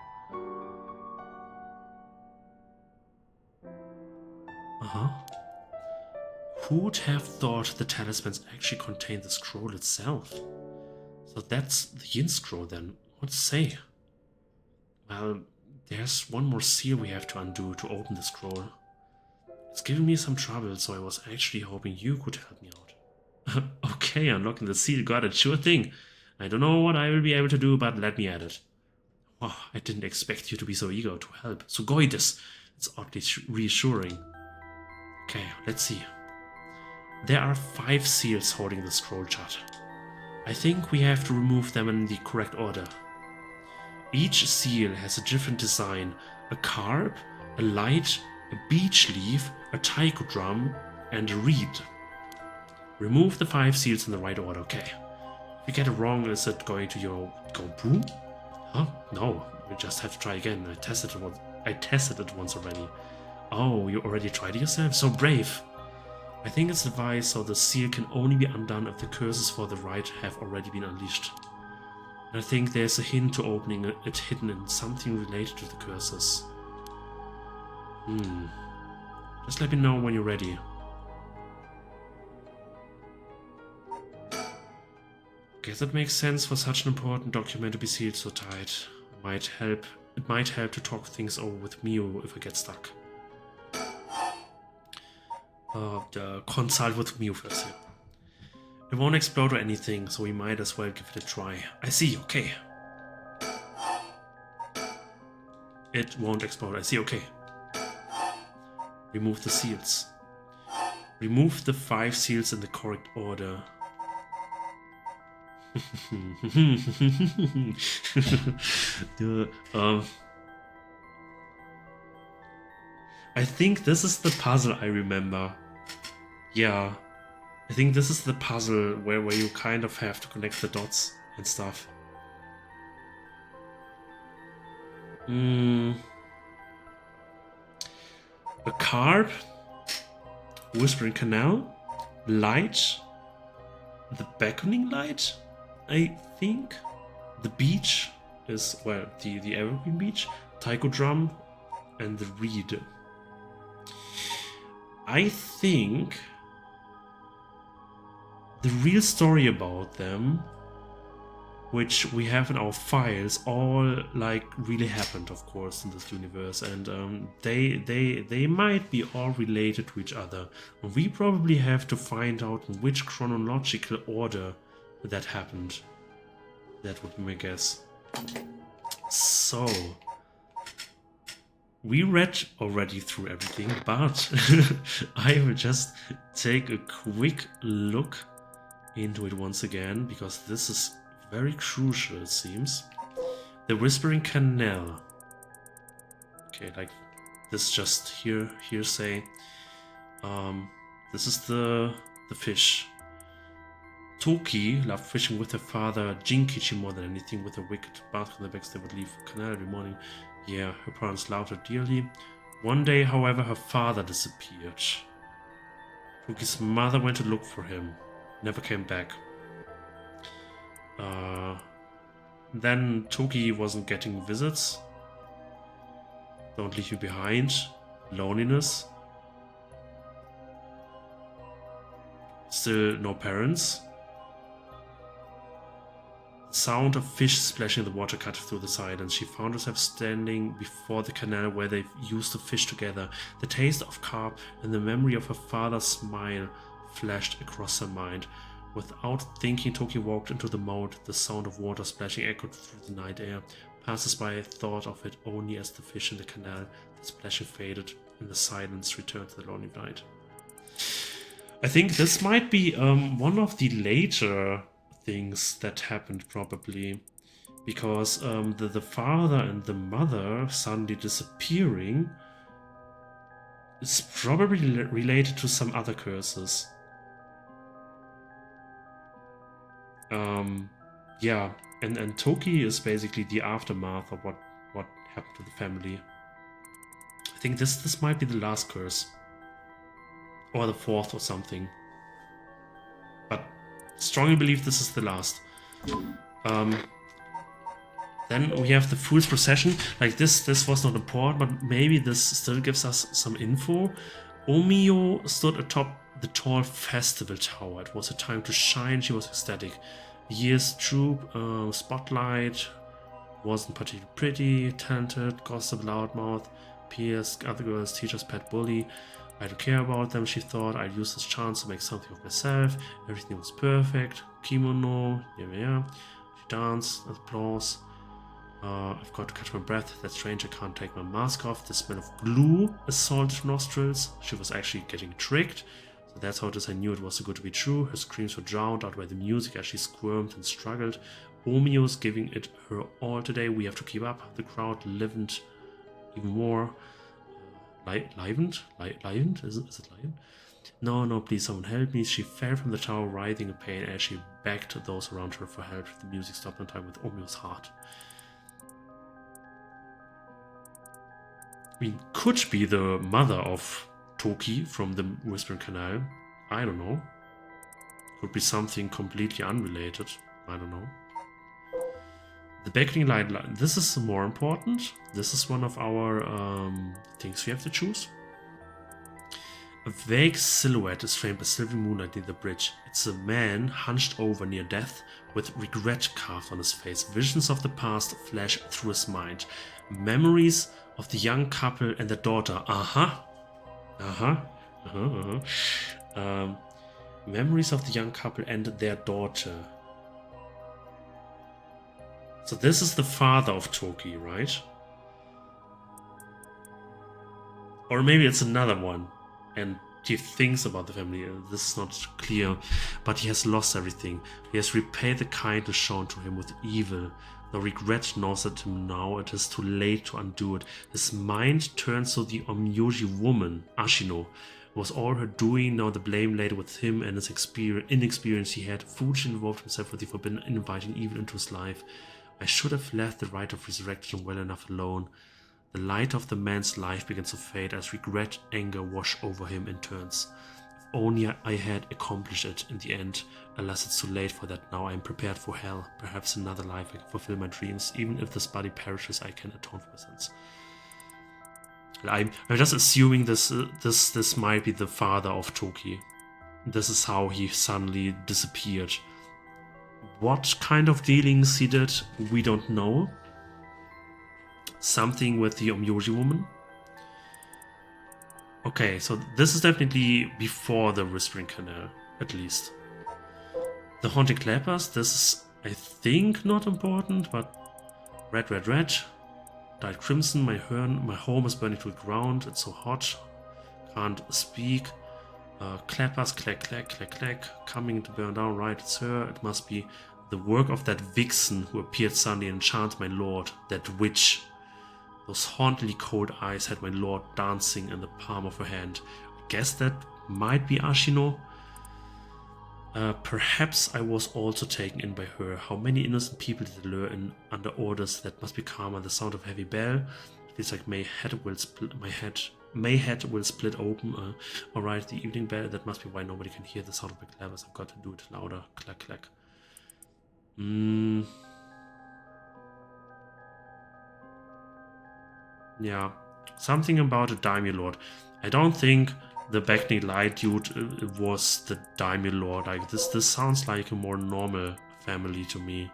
Who'd have thought the talismans actually contained the scroll itself? So that's the Yin scroll then. What to say? Well, There's one more seal we have to undo to open the scroll. It's giving me some trouble, so I was actually hoping you could help me out. Okay, unlocking the seal, got it, sure thing. I don't know what I will be able to do, but let me at it. Oh, I didn't expect you to be so eager to help. So Goides, it's oddly reassuring. Okay, let's see. There are 5 seals holding the scroll shut. I think we have to remove them in the correct order. Each seal has a different design. A carp, a light, a beech leaf, a taiko drum, and a reed. Remove the 5 seals in the right order, okay. If you get it wrong, is it going to go boom? Huh? No, we just have to try again. I tested it once already. Oh, you already tried it yourself? So brave. I think it's advised so the seal can only be undone if the curses for the rite have already been unleashed. And I think there's a hint to opening it hidden in something related to the curses. Just let me know when you're ready. Guess that makes sense for such an important document to be sealed so tight. It might help to talk things over with Mio if I get stuck. Consult with Mio first here. It won't explode or anything, so we might as well give it a try. I see, okay. It won't explode, I see, okay. Remove the seals. Remove the 5 seals in the correct order. I think this is the puzzle I remember. Yeah. I think this is the puzzle where you kind of have to connect the dots and stuff. A carp, Whispering Canal, light, the beckoning light, I think. The beach is, well, the evergreen beach, taiko drum, and the reed. I think the real story about them, which we have in our files, all like really happened, of course, in this universe, and they might be all related to each other. And we probably have to find out in which chronological order that happened. That would be my guess. So we read already through everything, but I will just take a quick look into it once again, because this is very crucial, it seems. The Whispering Canal. Okay, like this just hearsay. This is the fish. Toki loved fishing with her father Jinkichi more than anything. With a wicked bath on the backs, they would leave the canal every morning. Yeah, her parents loved her dearly. One day, however, her father disappeared. Toki's mother went to look for him. Never came back. Then Toki wasn't getting visits. Don't leave you behind. Loneliness. Still no parents. The sound of fish splashing in the water cut through the silence. She found herself standing before the canal where they used to fish together. The taste of carp and the memory of her father's smile flashed across her mind. Without thinking, Toki walked into the moat. The sound of water splashing echoed through the night air. Passers-by thought of it only as the fish in the canal. The splashing faded, and the silence returned to the lonely night. I think this might be one of the later things that happened, probably, because the father and the mother suddenly disappearing is probably related to some other curses. Yeah, and Toki is basically the aftermath of what happened to the family. I think this might be the last curse, or the 4th or something, but strongly believe this is the last. Then we have the Fool's Procession. Like this was not important, but maybe this still gives us some info. Omio stood atop the tall festival tower. It was a time to shine. She was ecstatic. Years troop, spotlight, Wasn't particularly pretty, talented, gossip, loudmouth, peers, other girls, teachers, pet bully. I don't care about them, she thought. I'd use this chance to make something of myself. Everything was perfect. Kimono, yeah. She danced, applause. I've got to catch my breath. That strange, I can't take my mask off. The smell of glue assaulted nostrils. She was actually getting tricked. So that's how it is. I knew it was too good to be true. Her screams were drowned out by the music as she squirmed and struggled. Omio's giving it her all today. We have to keep up. The crowd livened even more. Livened? Is it livened? No, please, someone help me. She fell from the tower, writhing in pain as she begged those around her for help. The music stopped in time with Omio's heart. I mean, could be the mother of Toki from the Whispering Canal. I don't know. Could be something completely unrelated. I don't know. The beckoning light. This is more important. This is one of our things we have to choose. A vague silhouette is framed by silvery moonlight near the bridge. It's a man hunched over near death with regret carved on his face. Visions of the past flash through his mind. Memories of the young couple and their daughter. Memories of the young couple and their daughter. So this is the father of Toki, right? Or maybe it's another one, and he thinks about the family. This is not clear, but he has lost everything. He has repaid the kindness shown to him with evil. The regret gnaws at him now. It is too late to undo it. His mind turns to the Onmyoji woman, Ashino. It was all her doing. Now the blame laid with him and his inexperience. He had foolishly involved himself with the forbidden, inviting evil into his life. I should have left the rite of resurrection well enough alone. The light of the man's life begins to fade as regret, anger wash over him in turns. If only I had accomplished it in the end. Alas, it's too late for that now. I am prepared for hell. Perhaps another life I can fulfill my dreams. Even if this body perishes, I can atone for my sins. I'm just assuming this might be the father of Toki. This is how he suddenly disappeared. What kind of dealings he did, we don't know. Something with the Onmyoji woman. Okay, so this is definitely before the Whispering Canal, at least. The Haunting Clappers, this is, I think, not important, but red. Dyed crimson, my home is burning to the ground, it's so hot, can't speak. Clappers, clack, coming to burn down, right, it's her. It must be the work of that vixen who appeared suddenly and enchanted my lord, that witch. Those hauntingly cold eyes had my lord dancing in the palm of her hand. I guess that might be Ashino. Perhaps I was also taken in by her. How many innocent people did lure in under orders that must be calmer? The sound of heavy bell. It feels like my head will split open. Alright, the evening bell. That must be why nobody can hear the sound of my clappers. I've got to do it louder. Clack. Yeah, something about a daimyo lord. I don't think the beckoning light dude was the daimyo lord. Like this sounds like a more normal family to me.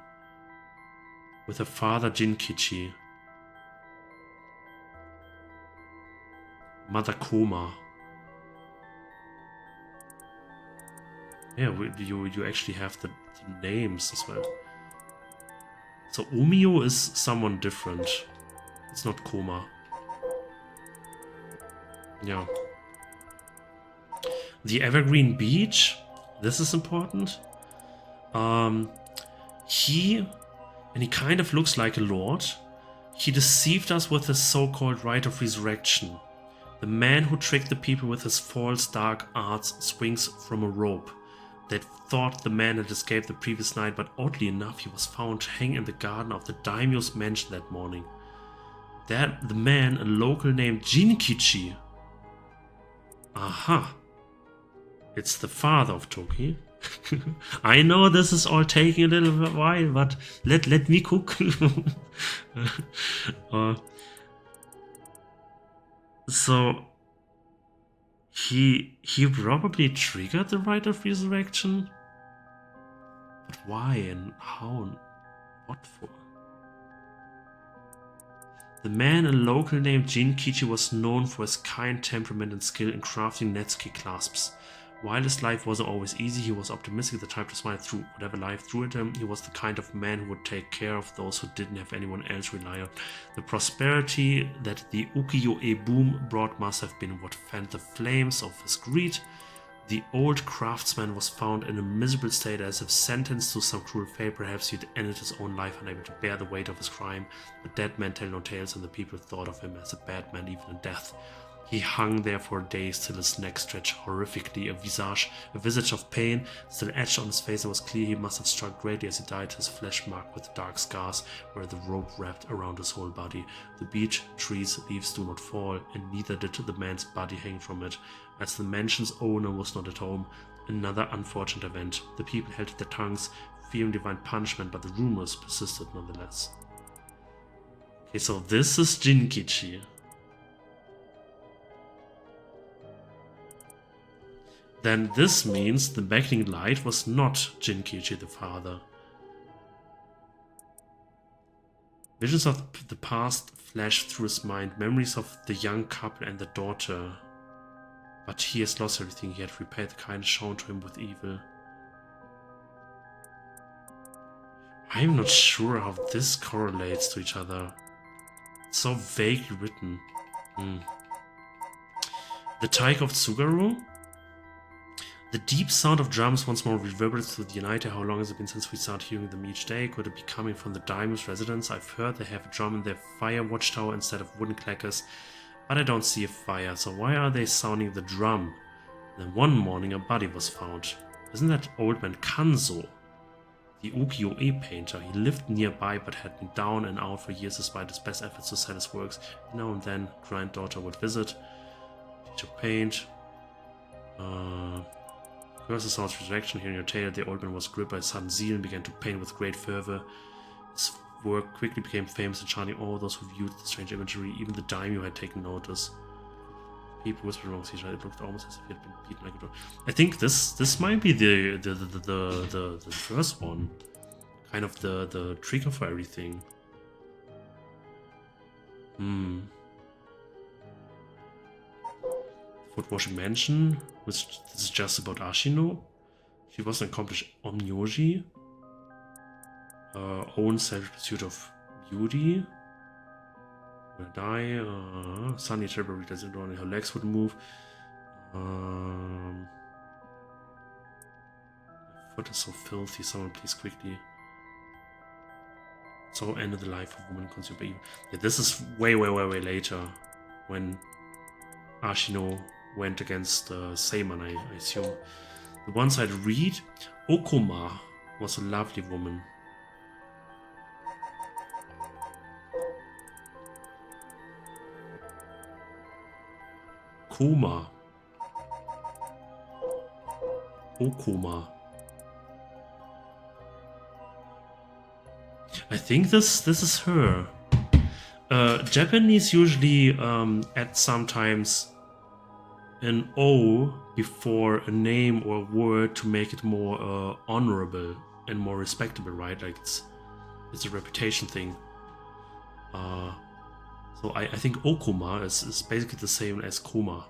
With a father Jinkichi, mother Koma. Yeah, you actually have the names as well. So Umio is someone different. It's not Koma. Yeah. The Evergreen Beach. This is important. He kind of looks like a lord. He deceived us with his so-called rite of resurrection. The man who tricked the people with his false dark arts swings from a rope. They thought the man had escaped the previous night, but oddly enough, he was found hanging in the garden of the daimyo's mansion that morning. The man, a local named Jinkichi. Aha. It's the father of Toki. I know this is all taking a little while, but let me cook. So he probably triggered the rite of resurrection. But why and how and what for? The man, a local named Jinkichi, was known for his kind temperament and skill in crafting Netsuke clasps. While his life wasn't always easy, he was optimistic, the type to smile through whatever life threw at him. He was the kind of man who would take care of those who didn't have anyone else to rely on. The prosperity that the ukiyo-e boom brought must have been what fanned the flames of his greed. The old craftsman was found in a miserable state, as if sentenced to some cruel fate. Perhaps he'd ended his own life unable to bear the weight of his crime. The dead man tell no tales, and the people thought of him as a bad man even in death. He hung there for days till his neck stretched horrifically, a visage of pain still etched on his face, and was clear he must have struggled greatly as he died, his flesh marked with dark scars where the rope wrapped around his whole body. The beech tree's leaves do not fall, and neither did the man's body hang from it. As the mansion's owner was not at home, another unfortunate event. The people held their tongues, fearing divine punishment, but the rumors persisted nonetheless. Okay, so this is Jinkichi. Then this means the beckoning light was not Jinkichi the father. Visions of the past flashed through his mind, memories of the young couple and the daughter. But he has lost everything. He had repaid the kindness shown to him with evil. I'm not sure how this correlates to each other. It's so vaguely written. The Taika of Tsugaru? The deep sound of drums once more reverberates through the night. How long has it been since we started hearing them each day? Could it be coming from the daimyo's residence? I've heard they have a drum in their fire watchtower instead of wooden clackers, but I don't see a fire, so why are they sounding the drum? And then one morning a body was found. Isn't that old man Kanzo, the ukiyo-e painter? He lived nearby but had been down and out for years despite his best efforts to sell his works. Now and then granddaughter would visit, teach her paint. Curse the sound's resurrection. Hearing her tale, the old man was gripped by sudden zeal and began to paint with great fervor. His work quickly became famous, enchanting all those who viewed the strange imagery. Even the daimyo had taken notice. People whispered amongst each other. It looked almost as if he had been beaten like a dog. I think this might be the first one, kind of the trigger for everything. Foot washing mansion, which this is just about Ashino. She was an accomplished omnyoji. Own selfish pursuit of beauty. Will die. Suddenly terrible readers in her legs would move. Foot is so filthy. Someone please quickly. So ended the life of woman consumed by evil. Yeah, this is way later, when Ashino went against Seiman, I assume. The ones I'd read, Okuma was a lovely woman. Okuma. I think this is her. Japanese usually add sometimes an O before a name or a word to make it more honorable and more respectable, right? Like it's a reputation thing. So I think Okuma is basically the same as Koma.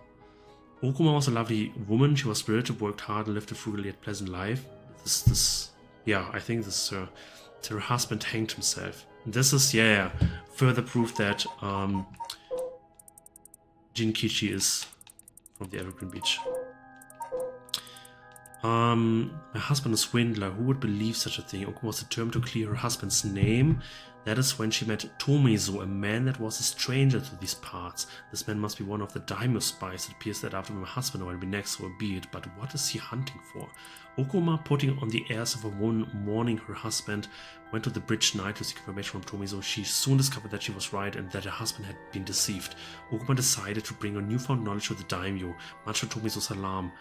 Okuma was a lovely woman. She was spirited, worked hard, and lived a frugal yet pleasant life. Yeah, I think this is her. Her husband hanged himself. This is, further proof that Jinkichi is from the Evergreen Beach. My husband is a swindler. Who would believe such a thing? Okuma was determined to clear her husband's name. That is when she met Tomizo, a man that was a stranger to these parts. This man must be one of the daimyo spies. It appears that after my husband will be next, so be it. But what is he hunting for? Okuma, putting on the airs of a woman mourning her husband, went to the bridge night to seek information from Tomizo. She soon discovered that she was right and that her husband had been deceived. Okuma decided to bring her newfound knowledge to the daimyo, much to Tomizo's alarm.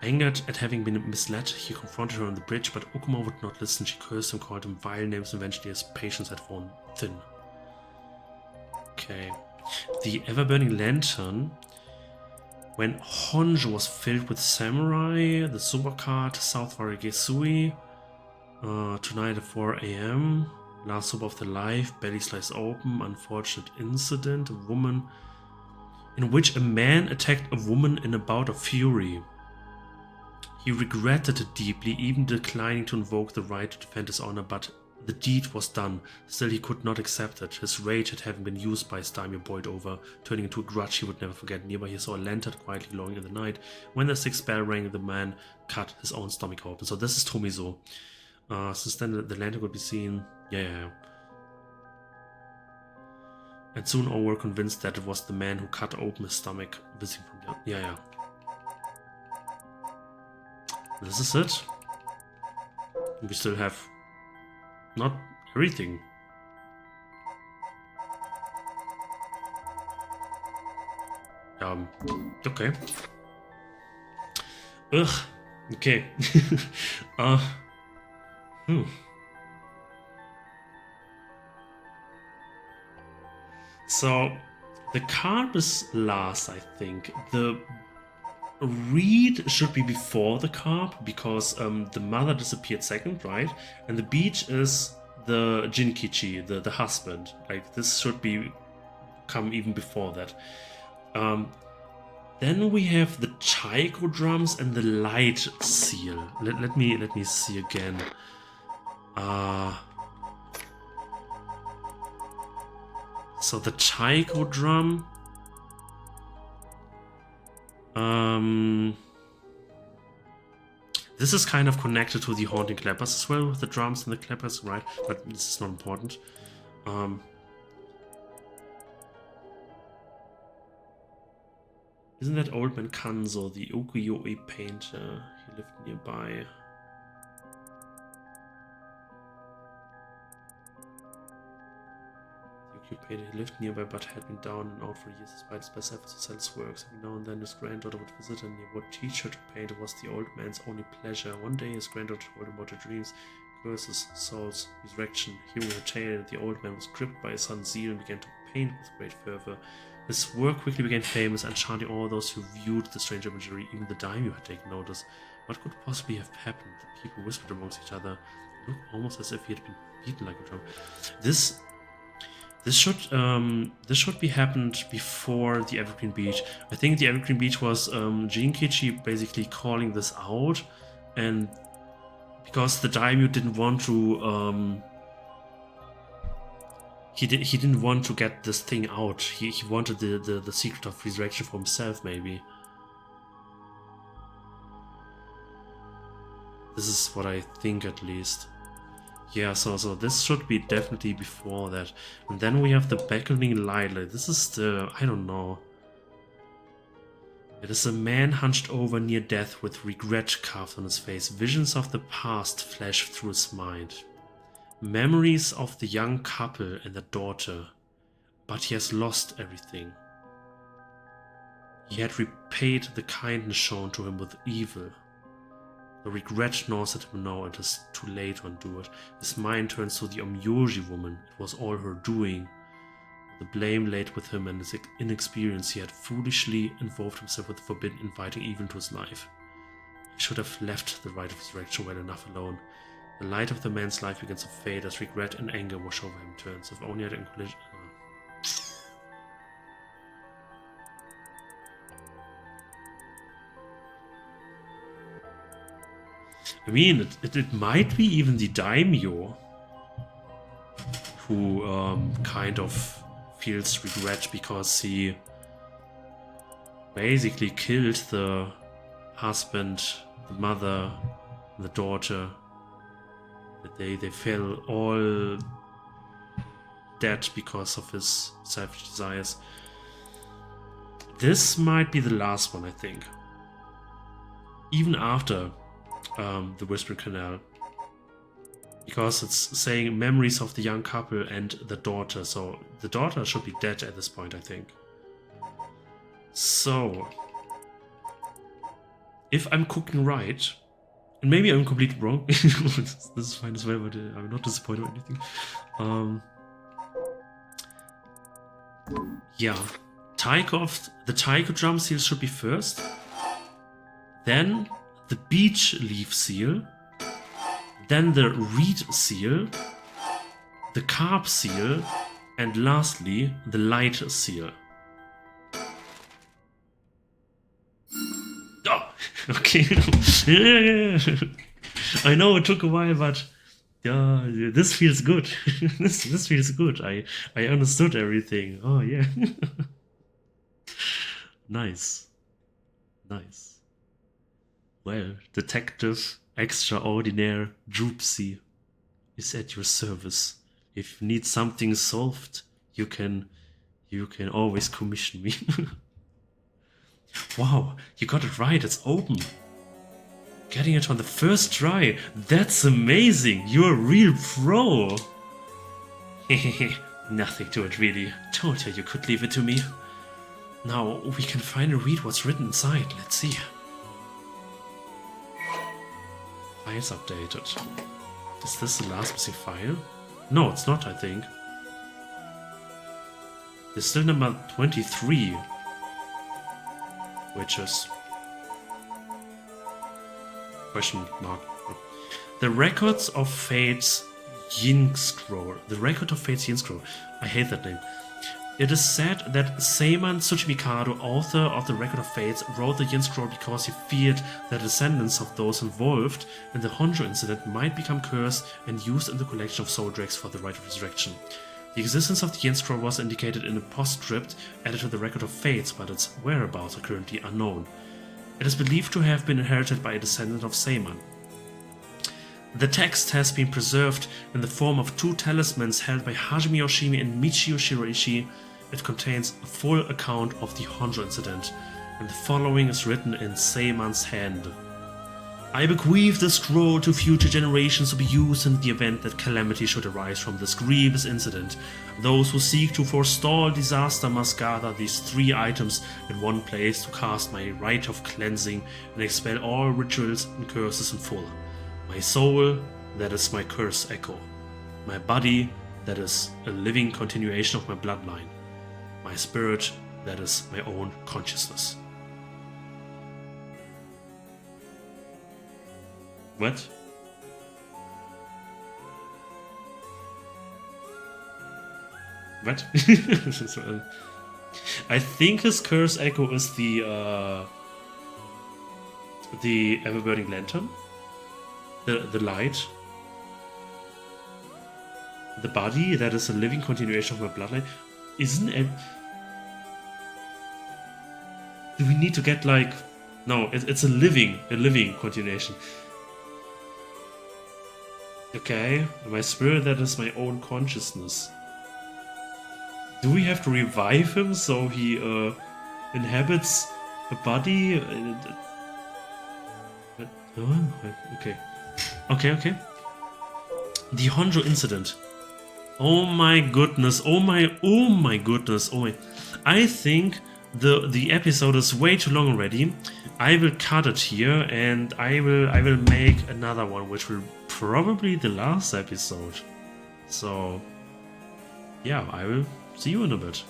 Angered at having been misled, he confronted her on the bridge, but Okuma would not listen. She cursed him, called him vile names, and eventually his patience had worn thin. Okay. The ever-burning lantern. When Honjo was filled with samurai, the Soba card, South Waragesui, tonight at 4 AM. Last hope of the life, belly slices open, unfortunate incident, a woman in which a man attacked a woman in a bout of fury. He regretted it deeply, even declining to invoke the right to defend his honor, but the deed was done. Still, he could not accept it. His rage at having been used by his daimyo boiled over, turning into a grudge he would never forget. Nearby, he saw a lantern quietly glowing in the night. When the sixth bell rang, the man cut his own stomach open. So this is Tomizo. Since then, the lantern could be seen. Yeah. And soon all were convinced that it was the man who cut open his stomach, visiting from the... Yeah. This is it. We still have not everything. Okay. Ugh. Okay. So, the card is last, I think. The read should be before the carp, because the mother disappeared second, right? And the beach is the Jinkichi, the husband. Like, this should be come even before that. Then we have the Chaiko drums and the light seal. Let me see again. So the Chaiko drum. This is kind of connected to the haunting clappers as well, with the drums and the clappers, right? But this is not important. Isn't that old man Kanzo, the ukiyo-e painter? He lived nearby. He lived nearby but had been down and out for years despite his best efforts to sell his works. Every now and then his granddaughter would visit and he would teach her to paint. It was the old man's only pleasure. One day his granddaughter told him about her dreams, curses, souls, resurrection. Hearing her tale, the old man was gripped by his son's zeal and began to paint with great fervor. His work quickly became famous, enchanting all those who viewed the strange imagery. Even the daimyo had taken notice. What could possibly have happened? The people whispered amongst each other. It looked almost as if he had been beaten like a drum. This should be happened before the Evergreen Beach. I think the Evergreen Beach was Jinkichi basically calling this out, and because the daimyo didn't want to he didn't want to get this thing out. He wanted the secret of resurrection for himself, maybe. This is what I think, at least. Yeah, so this should be definitely before that. And then we have the beckoning light. Like, this is the... I don't know. It is a man hunched over near death with regret carved on his face. Visions of the past flash through his mind. Memories of the young couple and their daughter. But he has lost everything. He had repaid the kindness shown to him with evil. The regret gnaws at him now, it is too late to undo it. His mind turns to the Omyoji woman. It was all her doing. The blame laid with him and his inexperience, he had foolishly involved himself with the forbidden, inviting evil into his life. He should have left the rite of resurrection well enough alone. The light of the man's life begins to fade as regret and anger wash over him turns. If only I had collision. I mean, it might be even the daimyo who kind of feels regret because he basically killed the husband, the mother, the daughter. They fell all dead because of his selfish desires. This might be the last one, I think. Even after the Whispering Canal, because it's saying memories of the young couple and the daughter, so the daughter should be dead at this point, I think. So, if I'm cooking right, and maybe I'm completely wrong, this is fine as well, but I'm not disappointed or anything. Yeah, the Taiko drum seal should be first, then the beach leaf seal, then the reed seal, the carp seal, and lastly, the light seal. Oh, okay. Yeah. I know it took a while, but yeah, this feels good. this feels good. I understood everything. Oh yeah. Nice. Well, Detective Extraordinaire Droopsy is at your service. If you need something solved, you can always commission me. Wow, you got it right, it's open. Getting it on the first try, that's amazing, you're a real pro. Hehehe, nothing to it really. Told you could leave it to me. Now we can finally read what's written inside, let's see. Files updated. Is this the last missing file? No, it's not, I think. There's still number 23. Which is... question mark. The Records of Fate's Yin Scroll. The Record of Fate's Yin Scroll. I hate that name. It is said that Seiman Tsuchimikado, author of the Record of Fates, wrote the Yin Scroll because he feared that the descendants of those involved in the Honjo incident might become cursed and used in the collection of soul dregs for the Rite of Resurrection. The existence of the Yin Scroll was indicated in a postscript added to the Record of Fates, but its whereabouts are currently unknown. It is believed to have been inherited by a descendant of Seiman. The text has been preserved in the form of 2 talismans held by Hajime Yoshimi and Michio Shiroishi. It contains a full account of the Honjo incident, and the following is written in Seiman's hand. I bequeath the scroll to future generations to be used in the event that calamity should arise from this grievous incident. Those who seek to forestall disaster must gather these 3 items in one place to cast my rite of cleansing and expel all rituals and curses in full. My soul, that is my curse echo. My body, that is a living continuation of my bloodline. My spirit, that is my own consciousness. What? What? I think his curse echo is the ever-burning lantern. The light. The body, that is a living continuation of my bloodline. Isn't it? Do we need to get like... No, it's a living continuation. Okay, my spirit, that is my own consciousness. Do we have to revive him so he inhabits a body? Okay. Okay. The Honjo incident. Oh my goodness. Oh my goodness. I think the episode is way too long already. I will cut it here and I will make another one, which will probably the last episode. So yeah, I will see you in a bit.